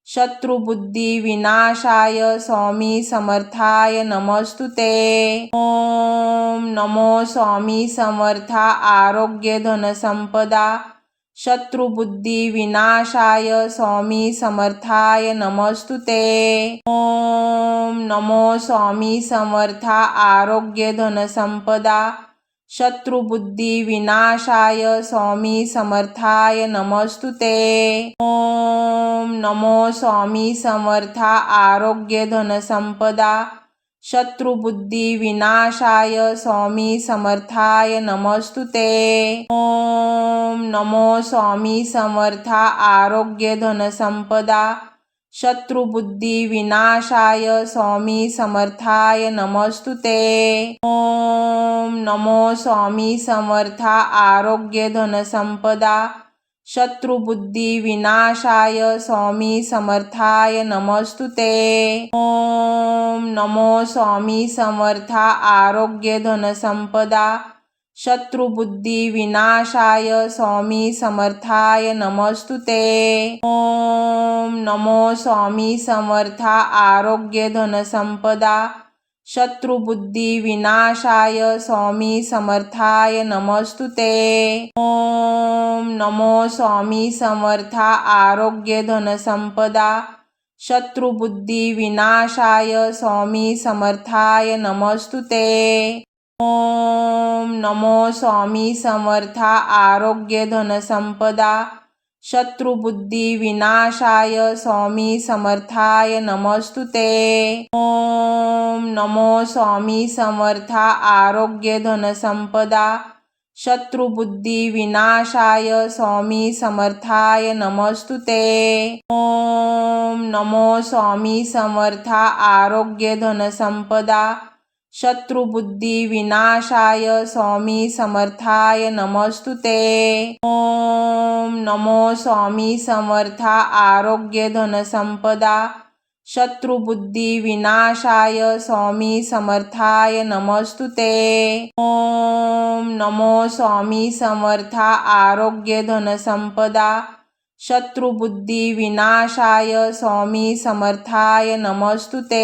शत्रुबुद्धी विनाशाय स्वामी समर्थाय नमस्तुते। ओम नमो स्वामी समर्था आरोग्य धनसंपदा शत्रुबुद्धी विनाशाय स्वामी समर्थाय नमस्तुते। ओम नमो स्वामी समर्था आरोग्य धनसंपदा शत्रुबुद्धी विनाशाय स्वामी समर्थाय नमस्तुते। ओम नमो स्वामी समर्था आरोग्य धनसंपदा शत्रुबुद्धी विनाशाय स्वामी समर्थाय नमस्तुते। ओम नमो स्वामी समर्था आरोग्य धनसंपदा शत्रुबुद्धी विनाशाय स्वामी समर्थाय नमस्तुते। ओम नमो स्वामी समर्था आरोग्य धनसंपदा शत्रुबुद्धी विनाशाय स्वामी समर्थाय नमस्तुते। ओम नमो स्वामी समर्था आरोग्य धनसंपदा शत्रुबुद्धी विनाशाय स्वामी समर्थाय नमस्तुते। ओम नमो स्वामी समर्था आरोग्य धनसंपदा शत्रुबुद्धी विनाशाय स्वामी समर्थाय नमस्तुते। ओम नमो स्वामी समर्था आरोग्य धनसंपदा शत्रुबुद्धी विनाशाय स्वामी समर्थाय नमस्तुते। ओम नमो स्वामी समर्था आरोग्य धनसंपदा शत्रुबुद्धी विनाशाय स्वामी समर्थाय नमस्तुते। ओम नमो स्वामी समर्था आरोग्य धनसंपदा शत्रुबुद्धी विनाशाय स्वामी समर्थाय नमस्तुते। ओम नमो स्वामी समर्था आरोग्य धनसंपदा शत्रुबुद्धी विनाशाय स्वामी समर्थाय नमस्तुते। ओम नमो स्वामी समर्था आरोग्य धनसंपदा शत्रुबुद्धी विनाशाय स्वामी समर्थाय नमस्तुते। ओम नमो स्वामी समर्था आरोग्य धनसंपदा शत्रुबुद्धी विनाशाय स्वामी समर्थाय नमस्तुते।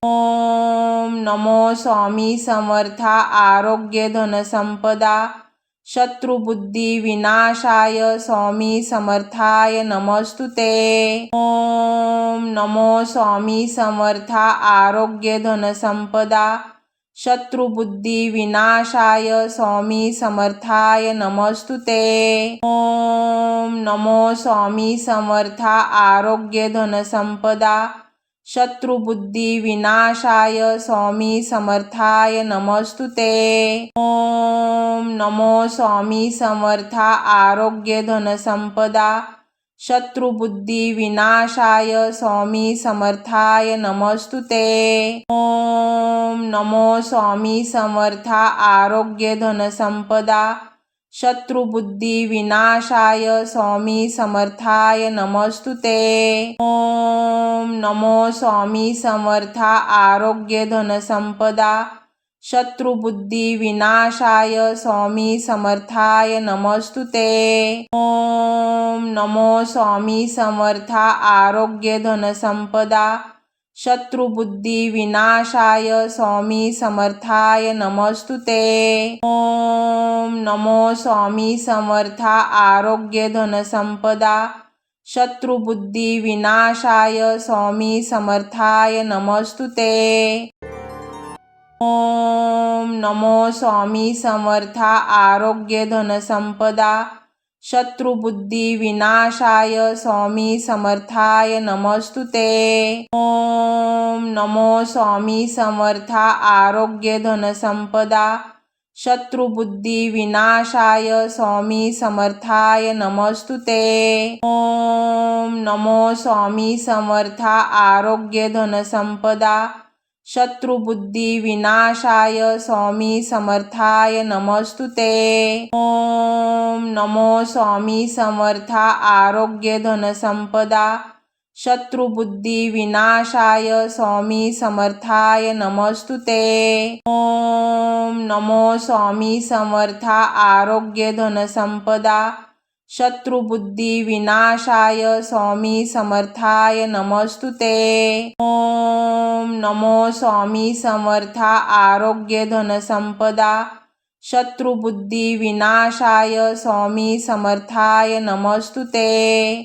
ओम नमो स्वामी समर्था आरोग्य धनसंपदा शत्रुबुद्धी विनाशाय स्वामी समर्थाय नमस्तुते। ओम नमो स्वामी समर्था आरोग्य धनसंपदा शत्रुबुद्धी विनाशाय स्वामी समर्थाय नमस्तुते। ओम नमो स्वामी समर्था आरोग्य धनसंपदा शत्रुबुद्धी विनाशाय स्वामी समर्थाय नमस्तुते। ओम नमो स्वामी समर्था आरोग्य धनसंपदा शत्रुबुद्धी विनाशाय स्वामी समर्थाय नमस्तुते। ओम नमो स्वामी समर्था आरोग्य धनसंपदा शत्रुबुद्धी विनाशाय स्वामी समर्थाय नमस्तुते। ओम नमो स्वामी समर्था आरोग्य धनसंपदा शत्रुबुद्धी विनाशाय स्वामी समर्थाय नमस्तुते। ओम नमो स्वामी समर्था आरोग्य धनसंपदा शत्रुबुद्धी विनाशाय स्वामी समर्थाय नमस्तुते। ओम नमो स्वामी समर्था आरोग्य धनसंपदा शत्रुबुद्धी विनाशाय स्वामी समर्थाय नमस्तुते। ओम नमो स्वामी समर्था आरोग्य धनसंपदा शत्रुबुद्धी विनाशाय स्वामी समर्थाय नमस्तुते। ओम नमो स्वामी समर्था आरोग्य धनसंपदा शत्रुबुद्धी विनाशाय स्वामी समर्थाय नमस्तुते। ओम नमो स्वामी समर्था आरोग्य धनसंपदा शत्रुबुद्धी विनाशाय स्वामी समर्थाय नमस्तुते। ओम नमो स्वामी समर्था आरोग्य धनसंपदा शत्रुबुद्धी विनाशाय स्वामी समर्थाय नमस्तुते। ओम नमो स्वामी समर्था आरोग्य धनसंपदा शत्रुबुद्धी विनाशाय स्वामी समर्थाय नमस्तुते। ओम नमो स्वामी समर्था आरोग्य धनसंपदा शत्रुबुद्धी विनाशाय स्वामी समर्थाय नमस्तुते।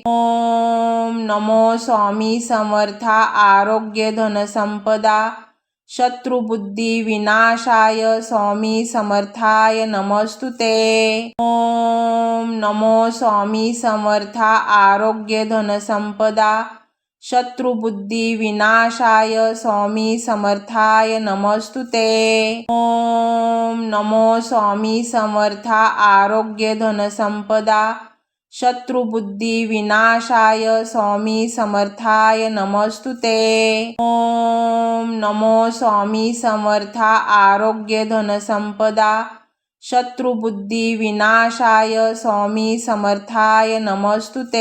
ओम नमो स्वामी समर्था आरोग्य धनसंपदा शत्रुबुद्धी विनाशाय स्वामी समर्थाय नमस्तुते। ओम नमो स्वामी समर्था आरोग्य धनसंपदा शत्रुबुद्धी विनाशाय स्वामी समर्थाय नमस्तुते। ओम नमो स्वामी समर्था आरोग्य धनसंपदा शत्रुबुद्धी विनाशाय स्वामी समर्थाय नमस्तुते। ओम नमो स्वामी समर्था आरोग्य धनसंपदा शत्रुबुद्धी विनाशाय स्वामी समर्थाय नमस्तुते।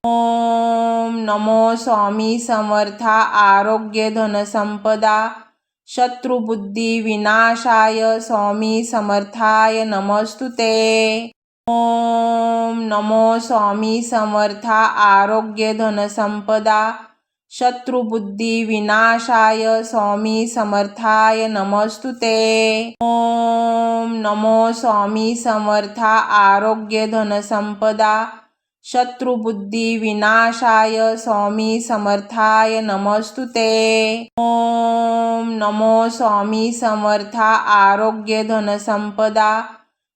ओम नमो स्वामी समर्था आरोग्य धनसंपदा शत्रुबुद्धी विनाशाय स्वामी समर्थाय नमस्तुते। ओम नमो स्वामी समर्था आरोग्य धनसंपदा शत्रुबुद्धी विनाशाय स्वामी समर्थाय नमस्तुते। ओम नमो स्वामी समर्था आरोग्य धनसंपदा शत्रुबुद्धी विनाशाय स्वामी समर्थाय नमस्तुते। ओम नमो स्वामी समर्था आरोग्य धनसंपदा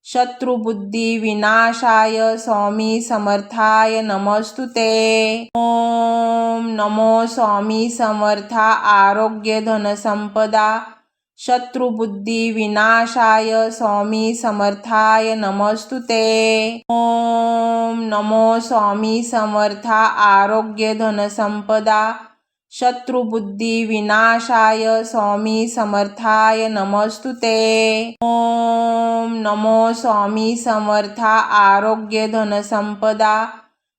शत्रुबुद्धी विनाशाय स्वामी समर्थाय नमस्तुते। ओम नमो स्वामी समर्था आरोग्य धनसंपदा शत्रुबुद्धी विनाशाय स्वामी समर्थाय नमस्तुते। ओम नमो स्वामी समर्था आरोग्य धनसंपदा शत्रुबुद्धी विनाशाय स्वामी समर्थाय नमस्तुते। ओम नमो स्वामी समर्था आरोग्य धनसंपदा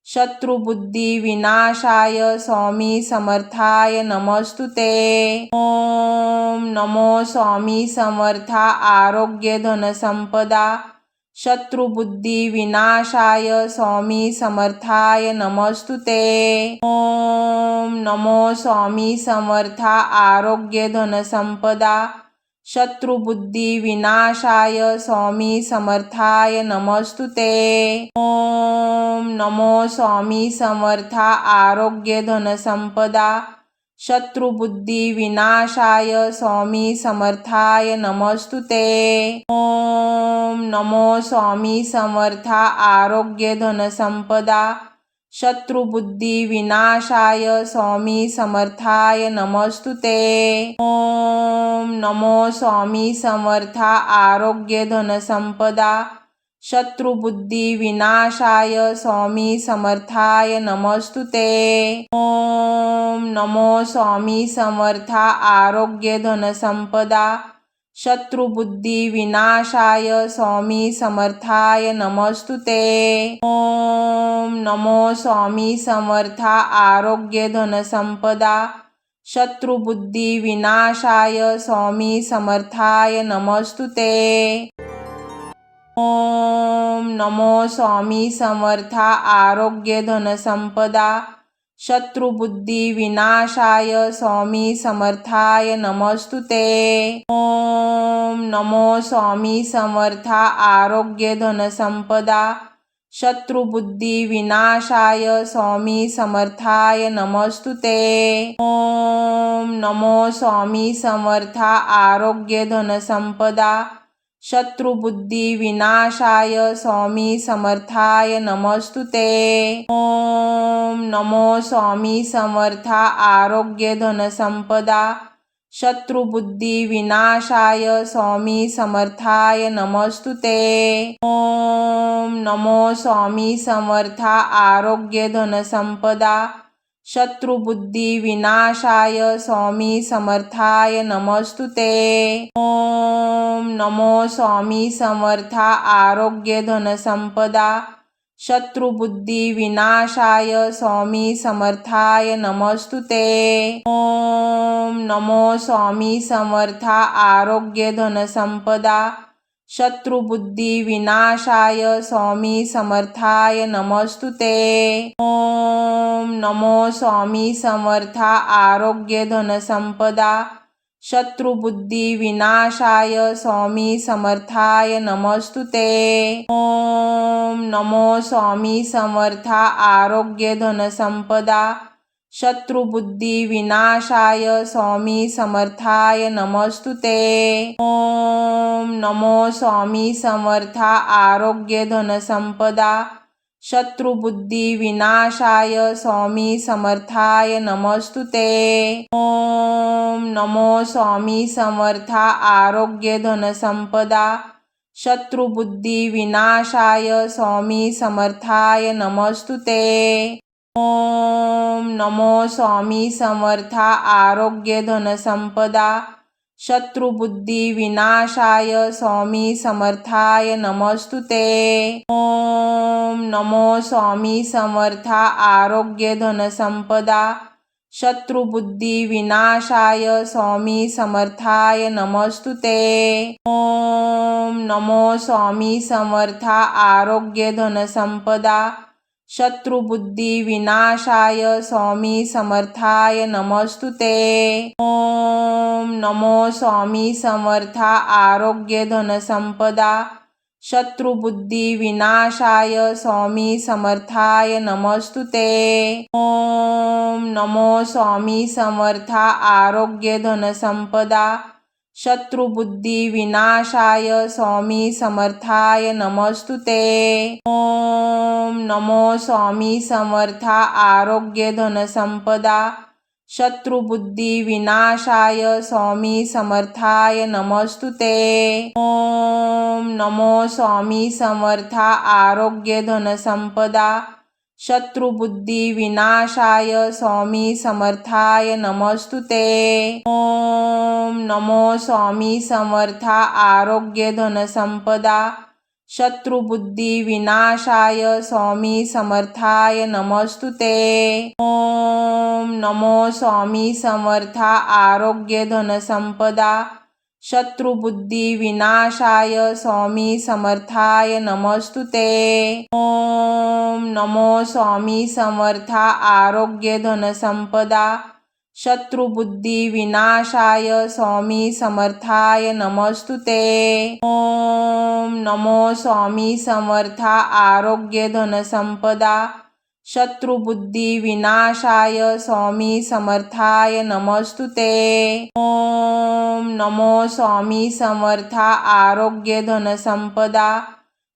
शत्रुबुद्धी विनाशाय स्वामी समर्थाय नमस्तुते। ओम नमो स्वामी समर्था आरोग्य धनसंपदा शत्रुबुद्धी विनाशाय स्वामी समर्थाय नमस्तुते। ओम नमो स्वामी समर्था आरोग्य धनसंपदा शत्रुबुद्धी विनाशाय स्वामी समर्थाय नमस्तुते। ओम नमो स्वामी समर्था आरोग्य धनसंपदा शत्रुबुद्धी विनाशाय स्वामी समर्थाय नमस्तुते। ओम नमो स्वामी समर्था आरोग्य धनसंपदा शत्रुबुद्धी विनाशाय स्वामी समर्थाय नमस्तुते। ओम नमो स्वामी समर्था आरोग्य धन संपदा शत्रुबुद्धी विनाशाय स्वामी समर्थाय नमस्तुते। ओम नमो स्वामी समर्था आरोग्य धन संपदा शत्रुबुद्धी विनाशाय स्वामी समर्थाय नमस्तुते। ओम नमो स्वामी समर्था आरोग्य धन संपदा शत्रुबुद्धी विनाशाय स्वामी समर्थाय नमस्तुते। ओम नमो स्वामी समर्था आरोग्य धन संपदा शत्रुबुद्धी विनाशाय स्वामी समर्थाय नमस्तुते। ओम नमो स्वामी समर्था आरोग्य धन संपदा शत्रुबुद्धी विनाशाय स्वामी समर्थाय नमस्तुते। ओम नमो स्वामी समर्था आरोग्य धन संपदा शत्रुबुद्धी विनाशाय स्वामी समर्थाय नमस्तुते। ओम नमो स्वामी समर्था आरोग्य धन संपदा शत्रुबुद्धी विनाशाय स्वामी समर्थाय नमस्तुते। ओम नमो स्वामी समर्था आरोग्य धन संपदा शत्रुबुद्धी विनाशाय स्वामी समर्थाय नमस्तुते। ओम नमो स्वामी समर्था आरोग्य धन संपदा शत्रुबुद्धी विनाशाय स्वामी समर्थाय नमस्तुते। ओम नमो स्वामी समर्था आरोग्य धन संपदा शत्रुबुद्धी विनाशाय स्वामी समर्थाय नमस्तुते। ओम नमो स्वामी समर्था आरोग्य धन संपदा शत्रुबुद्धी विनाशाय स्वामी समर्थाय नमस्तुते। ओम नमो स्वामी समर्था आरोग्य धन संपदा शत्रुबुद्धी विनाशाय स्वामी समर्थाय नमस्तुते। ओम नमो स्वामी समर्था आरोग्य धन संपदा शत्रुबुद्धी विनाशाय स्वामी समर्थाय नमस्तुते। ओम नमो स्वामी समर्था आरोग्य धन संपदा शत्रुबुद्धी विनाशाय स्वामी समर्थाय नमस्तुते। ओम नमो स्वामी समर्था आरोग्य धन संपदा शत्रुबुद्धी विनाशाय स्वामी समर्थाय नमस्तुते। ओम नमो स्वामी समर्था आरोग्य धन संपदा शत्रुबुद्धी विनाशाय स्वामी समर्थाय नमस्तुते। ओम नमो स्वामी समर्था आरोग्य धन संपदा शत्रुबुद्धी विनाशाय स्वामी समर्थाय नमस्तुते। ओम नमो स्वामी समर्था आरोग्य धन संपदा शत्रुबुद्धी विनाशाय स्वामी समर्थाय नमस्तुते। ओम नमो स्वामी समर्था आरोग्य धन संपदा शत्रुबुद्धी विनाशाय स्वामी समर्थाय नमस्तुते। ओम नमो स्वामी समर्था आरोग्य धन संपदा शत्रुबुद्धी विनाशाय स्वामी समर्थाय नमस्तुते। ओम नमो स्वामी समर्था आरोग्य धन संपदा शत्रुबुद्धी विनाशाय स्वामी समर्थाय नमस्तुते। ओम नमो स्वामी समर्था आरोग्य धन संपदा शत्रुबुद्धी विनाशाय स्वामी समर्थाय नमस्तुते। ओम नमो स्वामी समर्था आरोग्य धन संपदा शत्रुबुद्धी विनाशाय स्वामी समर्थाय नमस्तुते। ओम नमो स्वामी समर्था आरोग्य धन संपदा शत्रुबुद्धी विनाशाय स्वामी समर्थाय नमस्तुते। ओम नमो स्वामी समर्था आरोग्य धन संपदा शत्रुबुद्धी विनाशाय स्वामी समर्थाय नमस्तुते। ओम नमो स्वामी समर्था आरोग्य धन संपदा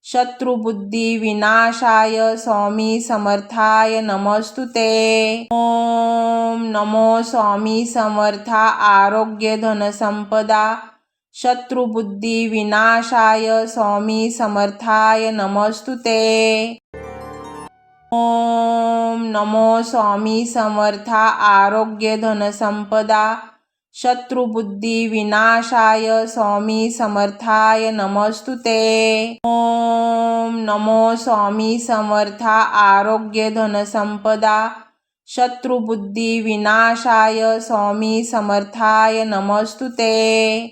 शत्रुबुद्धी विनाशाय स्वामी समर्थाय नमस्तुते। ओम नमो स्वामी समर्था आरोग्य धनसंपदा शत्रुबुद्धी विनाशाय स्वामी समर्थाय नमस्तुते। ओम नमो स्वामी समर्था आरोग्य धनसंपदा शत्रुबुद्धी विनाशाय स्वामी समर्थाय नमस्तुते। ओम नमो स्वामी समर्था आरोग्य धनसंपदा शत्रुबुद्धी विनाशाय स्वामी समर्थाय नमस्तुते।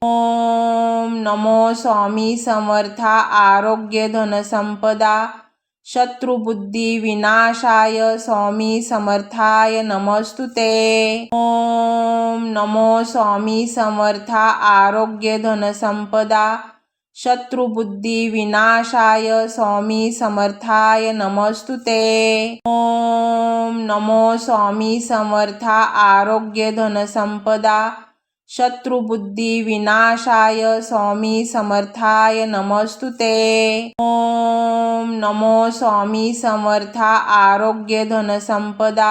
ओम नमो स्वामी समर्था आरोग्य धनसंपदा शत्रुबुद्धी विनाशाय स्वामी समर्थाय नमस्तुते। ओम नमो स्वामी समर्था आरोग्य धनसंपदा शत्रुबुद्धी विनाशाय स्वामी समर्थाय नमस्तुते। ओम नमो स्वामी समर्था आरोग्य धनसंपदा शत्रुबुद्धी विनाशाय स्वामी समर्थाय नमस्तुते। ओम नमो स्वामी समर्था आरोग्य धनसंपदा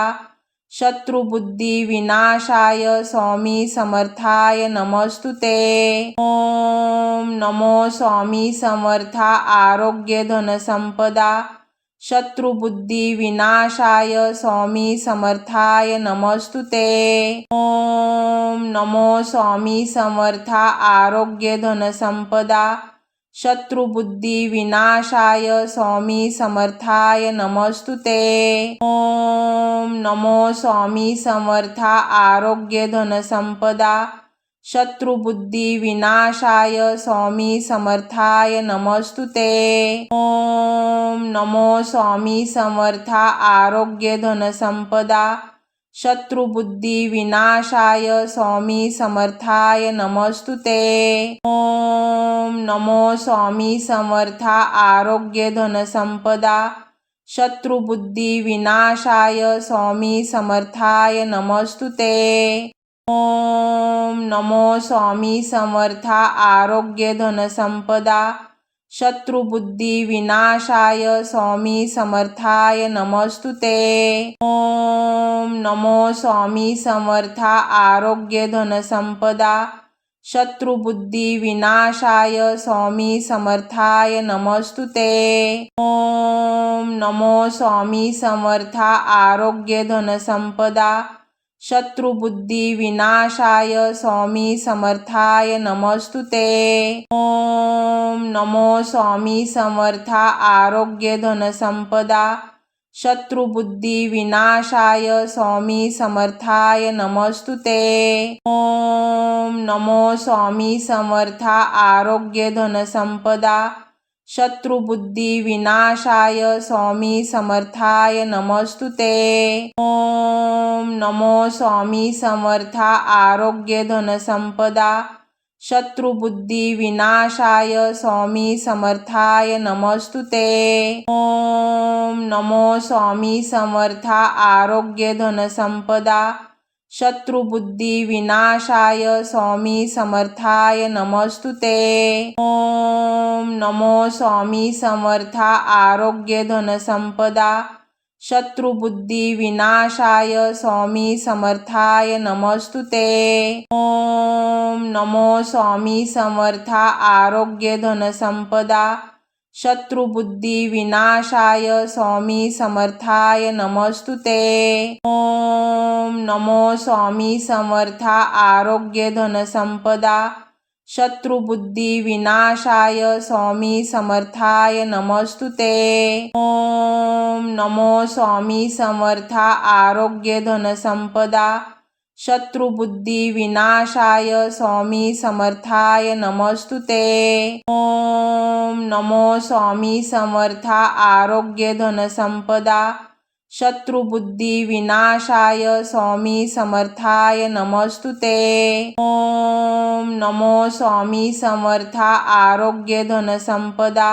शत्रुबुद्धी विनाशाय स्वामी समर्थाय नमस्तुते। ओम नमो स्वामी समर्था आरोग्य धनसंपदा शत्रुबुद्धी विनाशाय स्वामी समर्थाय नमस्तुते। ओम नमो स्वामी समर्था आरोग्य धनसंपदा शत्रुबुद्धी विनाशाय स्वामी समर्थाय नमस्तुते। ओम नमो स्वामी समर्था आरोग्य धनसंपदा शत्रुबुद्धी विनाशाय स्वामी समर्थाय नमस्तुते। ओम नमो स्वामी समर्था आरोग्य धनसंपदा शत्रुबुद्धी विनाशाय स्वामी समर्थाय नमस्तुते। ओम नमो स्वामी समर्था आरोग्य धनसंपदा शत्रुबुद्धी विनाशाय स्वामी समर्थाय नमस्तुते। ओम नमो स्वामी समर्था आरोग्य धनसंपदा शत्रुबुद्धी विनाशाय स्वामी समर्थाय नमस्तुते। ओम नमो स्वामी समर्था आरोग्य धनसंपदा शत्रुबुद्धी विनाशाय स्वामी समर्थाय नमस्तुते। ओम नमो स्वामी समर्था आरोग्य धनसंपदा शत्रुबुद्धी विनाशाय स्वामी समर्थाय नमस्तुते। ओम नमो स्वामी समर्था आरोग्य धनसंपदा शत्रुबुद्धी विनाशाय स्वामी समर्थाय नमस्तुते। ओम नमो स्वामी समर्था आरोग्य धनसंपदा शत्रुबुद्धी विनाशाय स्वामी समर्थाय नमस्तुते। ओम नमो स्वामी समर्था आरोग्य धनसंपदा शत्रुबुद्धी विनाशाय स्वामी समर्थाय नमस्तुते। ओम नमो स्वामी समर्था आरोग्य धनसंपदा शत्रुबुद्धी विनाशाय स्वामी समर्थाय नमस्तुते। ओम नमो स्वामी समर्था आरोग्य धनसंपदा शत्रुबुद्धी विनाशाय स्वामी समर्थाय नमस्तुते। ओम नमो स्वामी समर्था आरोग्य धनसंपदा शत्रुबुद्धी विनाशाय स्वामी समर्थाय नमस्तुते। ओम नमो स्वामी समर्था आरोग्य धनसंपदा शत्रुबुद्धी विनाशाय स्वामी समर्थाय नमस्तुते। ओम नमो स्वामी समर्था आरोग्य धनसंपदा शत्रुबुद्धी विनाशाय स्वामी समर्थाय नमस्तुते। ओम नमो स्वामी समर्था आरोग्य धनसंपदा शत्रुबुद्धी विनाशाय स्वामी समर्थाय नमस्तुते। ओम नमो स्वामी समर्था आरोग्य धनसंपदा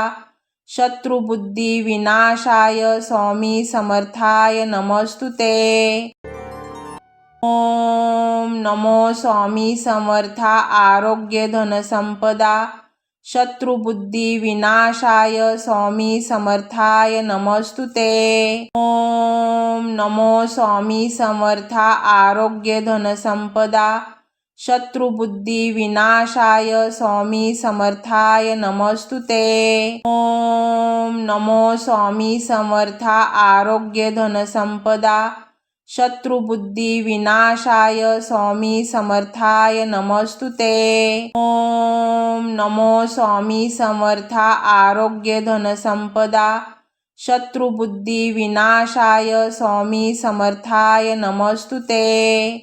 शत्रुबुद्धी विनाशाय स्वामी समर्थाय नमस्तुते। ओम नमो स्वामी समर्था आरोग्य धनसंपदा शत्रुबुद्धी विनाशाय स्वामी समर्थाय नमस्तुते। ओम नमो स्वामी समर्था आरोग्य धनसंपदा। शत्रुबुद्धी विनाशाय स्वामी समर्थाय नमस्तुते। ओम नमो स्वामी समर्था आरोग्य धनसंपदा। शत्रुबुद्धी विनाशाय स्वामी समर्थाय नमस्तुते। ओम नमो स्वामी समर्था आरोग्य धनसंपदा। शत्रुबुद्धी विनाशाय स्वामी समर्थाय नमस्तुते।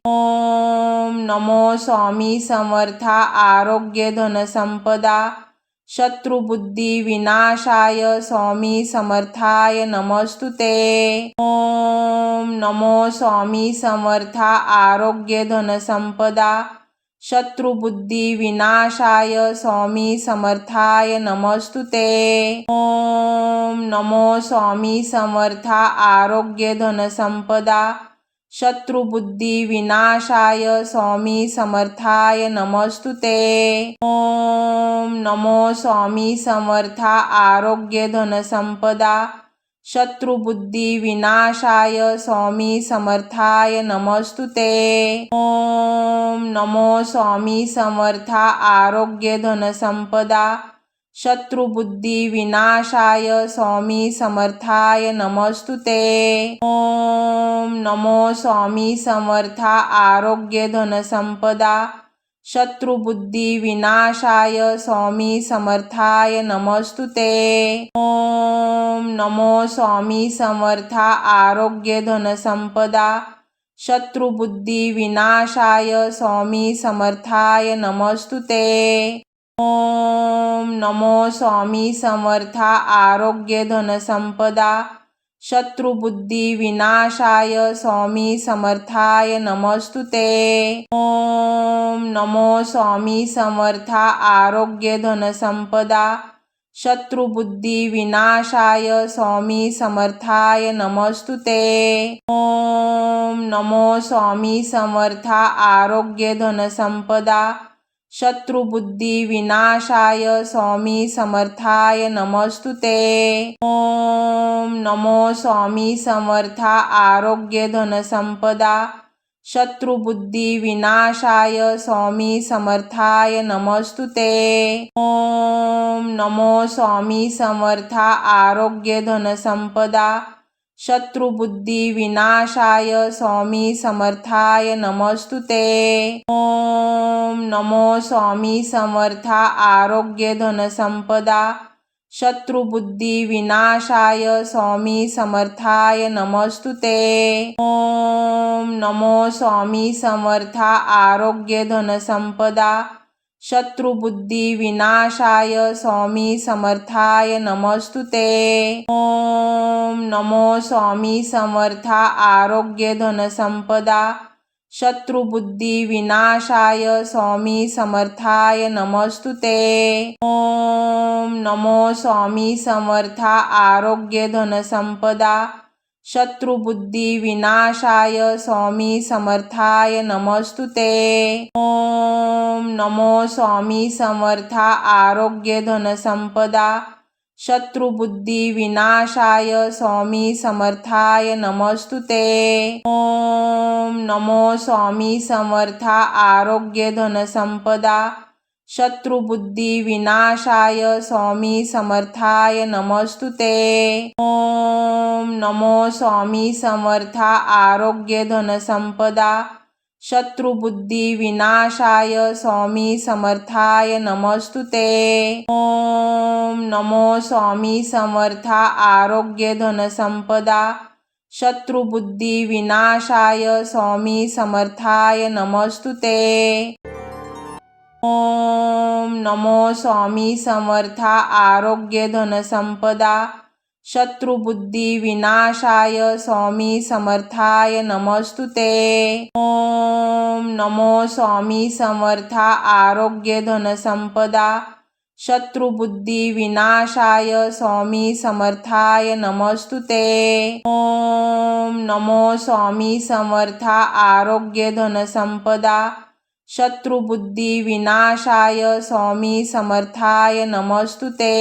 ओम नमो स्वामी समर्था आरोग्य धनसंपदा। शत्रुबुद्धी विनाशाय स्वामी समर्थाय नमस्तुते। ओम नमो स्वामी समर्था आरोग्य धनसंपदा। शत्रुबुद्धी विनाशाय स्वामी समर्थाय नमस्तुते। ओम नमो स्वामी समर्था आरोग्य धनसंपदा। शत्रुबुद्धी विनाशाय स्वामी समर्थाय नमस्तुते। ओम नमो स्वामी समर्था आरोग्य धनसंपदा। शत्रुबुद्धी विनाशाय स्वामी समर्थाय नमस्तुते। ओम नमो स्वामी समर्था आरोग्य धनसंपदा। शत्रुबुद्धी विनाशाय स्वामी समर्थाय नमस्तुते। ओम नमो स्वामी समर्था आरोग्य धनसंपदा। शत्रुबुद्धी विनाशाय स्वामी समर्थाय नमस्तुते। ओम नमो स्वामी समर्था आरोग्य धनसंपदा। शत्रुबुद्धी विनाशाय स्वामी समर्थाय नमस्तुते। ओम नमो स्वामी समर्था आरोग्य धनसंपदा। शत्रुबुद्धी विनाशाय स्वामी समर्थाय नमस्तुते। ओम नमो स्वामी समर्था आरोग्य धनसंपदा। शत्रुबुद्धी विनाशाय स्वामी समर्थाय नमस्तुते। ओम नमो स्वामी समर्था आरोग्य धनसंपदा। शत्रुबुद्धी विनाशाय स्वामी समर्थाय नमस्तुते। ओम नमो स्वामी समर्था आरोग्य धनसंपदा। शत्रुबुद्धी विनाशाय स्वामी समर्थाय नमस्तुते। ओम नमो स्वामी समर्था आरोग्य धनसंपदा। शत्रुबुद्धी विनाशाय स्वामी समर्थाय नमस्तुते। ओम नमो स्वामी समर्था आरोग्य धनसंपदा। शत्रुबुद्धी विनाशाय स्वामी समर्थाय नमस्तुते। ओम नमो स्वामी समर्था आरोग्य धनसंपदा। शत्रुबुद्धी विनाशाय स्वामी समर्थाय नमस्तुते। ओम नमो स्वामी समर्था आरोग्य धनसंपदा। शत्रुबुद्धी विनाशाय स्वामी समर्थाय नमस्तुते। ओम नमो स्वामी समर्था आरोग्य धनसंपदा। शत्रुबुद्धी विनाशाय स्वामी समर्थाय नमस्तुते। ओम नमो स्वामी समर्था आरोग्य धनसंपदा। शत्रुबुद्धी विनाशाय स्वामी समर्थाय नमस्तुते। ओम नमो स्वामी समर्था आरोग्य धनसंपदा। शत्रुबुद्धी विनाशाय स्वामी समर्थाय नमस्तुते। ओम नमो स्वामी समर्था आरोग्य धनसंपदा। शत्रुबुद्धी विनाशाय स्वामी समर्थाय नमस्तुते। ओम नमो स्वामी समर्था आरोग्य धनसंपदा। शत्रुबुद्धी विनाशाय स्वामी समर्थाय नमस्तुते। ओम नमो स्वामी समर्था आरोग्य धनसंपदा। शत्रुबुद्धी विनाशाय स्वामी समर्थाय नमस्तुते। ओम नमो स्वामी समर्था आरोग्य धनसंपदा। शत्रुबुद्धी विनाशाय स्वामी समर्थाय नमस्तुते। ओम नमो स्वामी समर्था आरोग्य धनसंपदा। शत्रुबुद्धी विनाशाय स्वामी समर्थाय नमस्तुते।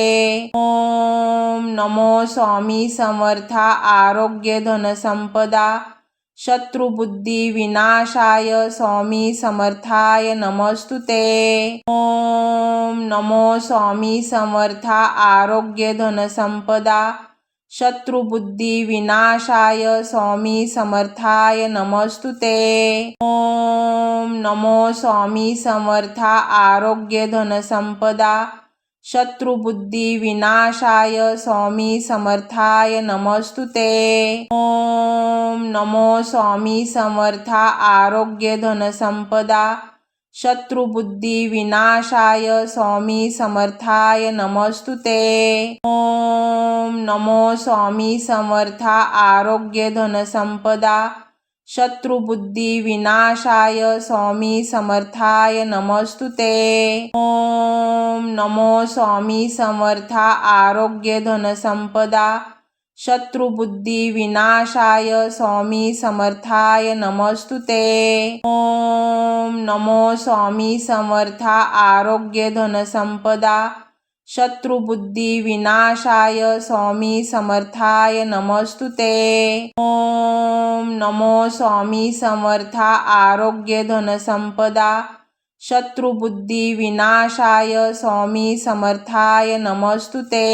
ओम नमो स्वामी समर्था आरोग्य धन संपदा शत्रुबुद्धी विनाशाय स्वामी समर्थाय नमस्तुते। ओम नमो स्वामी समर्था आरोग्य धन संपदा शत्रुबुद्धी विनाशाय स्वामी समर्थाय नमस्तुते। ओम नमो स्वामी समर्था आरोग्य धन संपदा शत्रुबुद्धी विनाशाय स्वामी समर्थाय नमस्तुते। ओम नमो स्वामी समर्था आरोग्य धन संपदा शत्रुबुद्धी विनाशाय स्वामी समर्थाय नमस्तुते। ओम नमो स्वामी समर्था आरोग्य धन संपदा शत्रुबुद्धी विनाशाय स्वामी समर्थाय नमस्तुते। ओम नमो स्वामी समर्था आरोग्य धन संपदा शत्रुबुद्धी विनाशाय स्वामी समर्थाय नमस्तुते। ओम नमो स्वामी समर्था आरोग्य धन संपदा शत्रुबुद्धी विनाशाय स्वामी समर्थाय नमस्तुते। ओम नमो स्वामी समर्था आरोग्य धन संपदा शत्रुबुद्धी विनाशाय स्वामी समर्थाय नमस्तुते।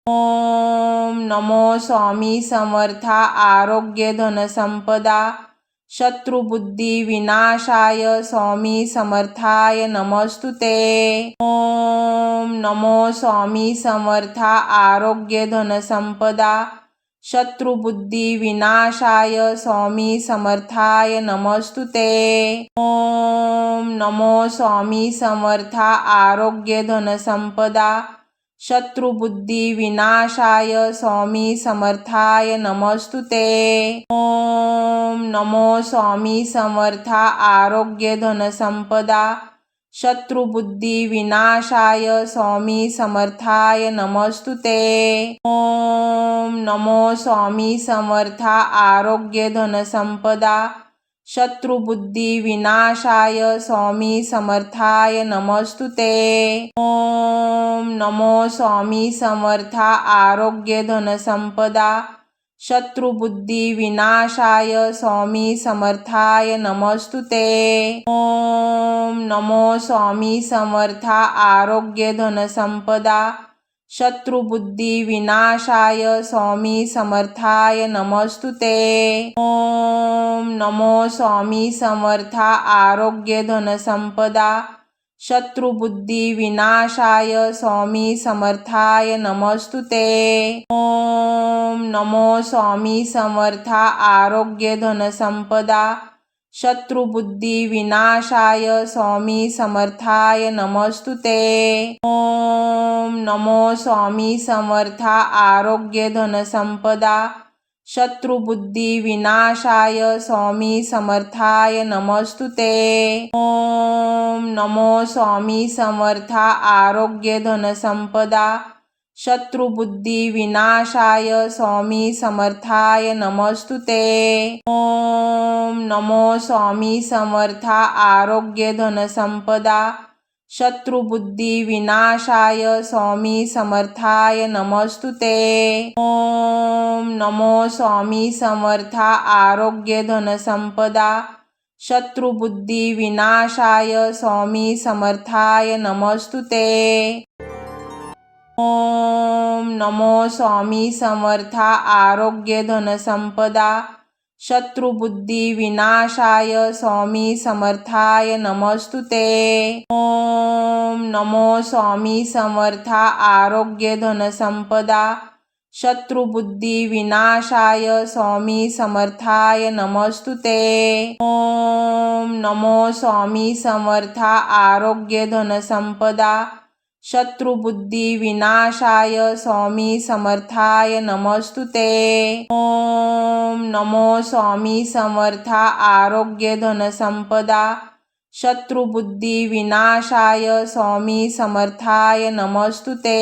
ओम नमो स्वामी समर्था आरोग्य धन संपदा शत्रुबुद्धी विनाशाय स्वामी समर्थाय नमस्तुते। ओम नमो स्वामी समर्था आरोग्य धन संपदा शत्रुबुद्धी विनाशाय स्वामी समर्थाय नमस्तुते। ओम नमो स्वामी समर्था आरोग्य धन संपदा शत्रुबुद्धी विनाशाय स्वामी समर्थाय नमस्तुते। ओम नमो स्वामी समर्था आरोग्य धन संपदा शत्रुबुद्धी विनाशाय स्वामी समर्थाय नमस्तुते। ओम नमो स्वामी समर्था आरोग्य धन संपदा शत्रुबुद्धी विनाशाय स्वामी समर्थाय नमस्तुते। ओम नमो स्वामी समर्था आरोग्य धन संपदा शत्रुबुद्धी विनाशाय स्वामी समर्थाय नमस्तुते। ओम नमो स्वामी समर्था आरोग्य धन संपदा शत्रुबुद्धी विनाशाय स्वामी समर्थाय नमस्तुते। ओम नमो स्वामी समर्था आरोग्य धन संपदा शत्रुबुद्धी विनाशाय स्वामी समर्थाय नमस्तुते। ओम नमो स्वामी समर्था आरोग्य धन संपदा शत्रुबुद्धी विनाशाय स्वामी समर्थाय नमस्तुते। ओम नमो स्वामी समर्था आरोग्य धन संपदा शत्रुबुद्धी विनाशाय स्वामी समर्थाय नमस्तुते। ओम नमो स्वामी समर्था आरोग्य धन संपदा शत्रुबुद्धी विनाशाय स्वामी समर्थाय नमस्तुते। ओम नमो स्वामी समर्था आरोग्य धन संपदा शत्रुबुद्धी विनाशाय स्वामी समर्थाय नमस्तुते। ओम नमो स्वामी समर्था आरोग्य धन संपदा शत्रुबुद्धी विनाशाय स्वामी समर्थाय नमस्तुते। ओम नमो स्वामी समर्था आरोग्य धन संपदा शत्रुबुद्धी विनाशाय स्वामी समर्थाय नमस्तुते। ओम नमो स्वामी समर्था आरोग्य धन संपदा शत्रुबुद्धी विनाशाय स्वामी समर्थाय नमस्तुते। ओम नमो स्वामी समर्था आरोग्य धन संपदा शत्रुबुद्धी विनाशाय स्वामी समर्थाय नमस्तुते। ओम नमो स्वामी समर्था आरोग्य धन संपदा शत्रुबुद्धी विनाशाय स्वामी समर्थाय नमस्तुते।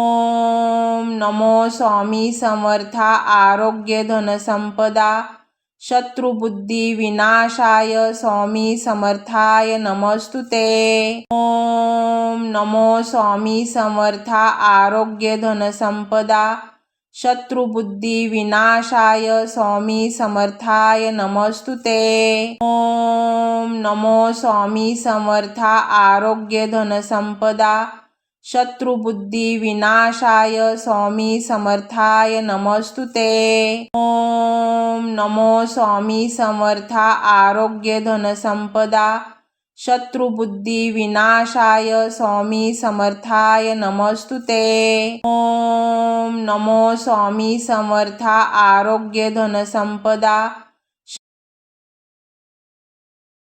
ओम नमो स्वामी समर्था आरोग्य धन संपदा शत्रुबुद्धी विनाशाय स्वामी समर्थाय नमस्तुते। ओम नमो स्वामी समर्था आरोग्य धनसंपदा शत्रुबुद्धी विनाशाय स्वामी समर्थाय नमस्तुते। ओम नमो स्वामी समर्था आरोग्य धनसंपदा शत्रुबुद्धी विनाशाय स्वामी समर्थाय नमस्तुते। ओम नमो स्वामी समर्था आरोग्य धनसंपदा शत्रुबुद्धी विनाशाय स्वामी समर्थाय नमस्तुते। ओम नमो स्वामी समर्था आरोग्य धनसंपदा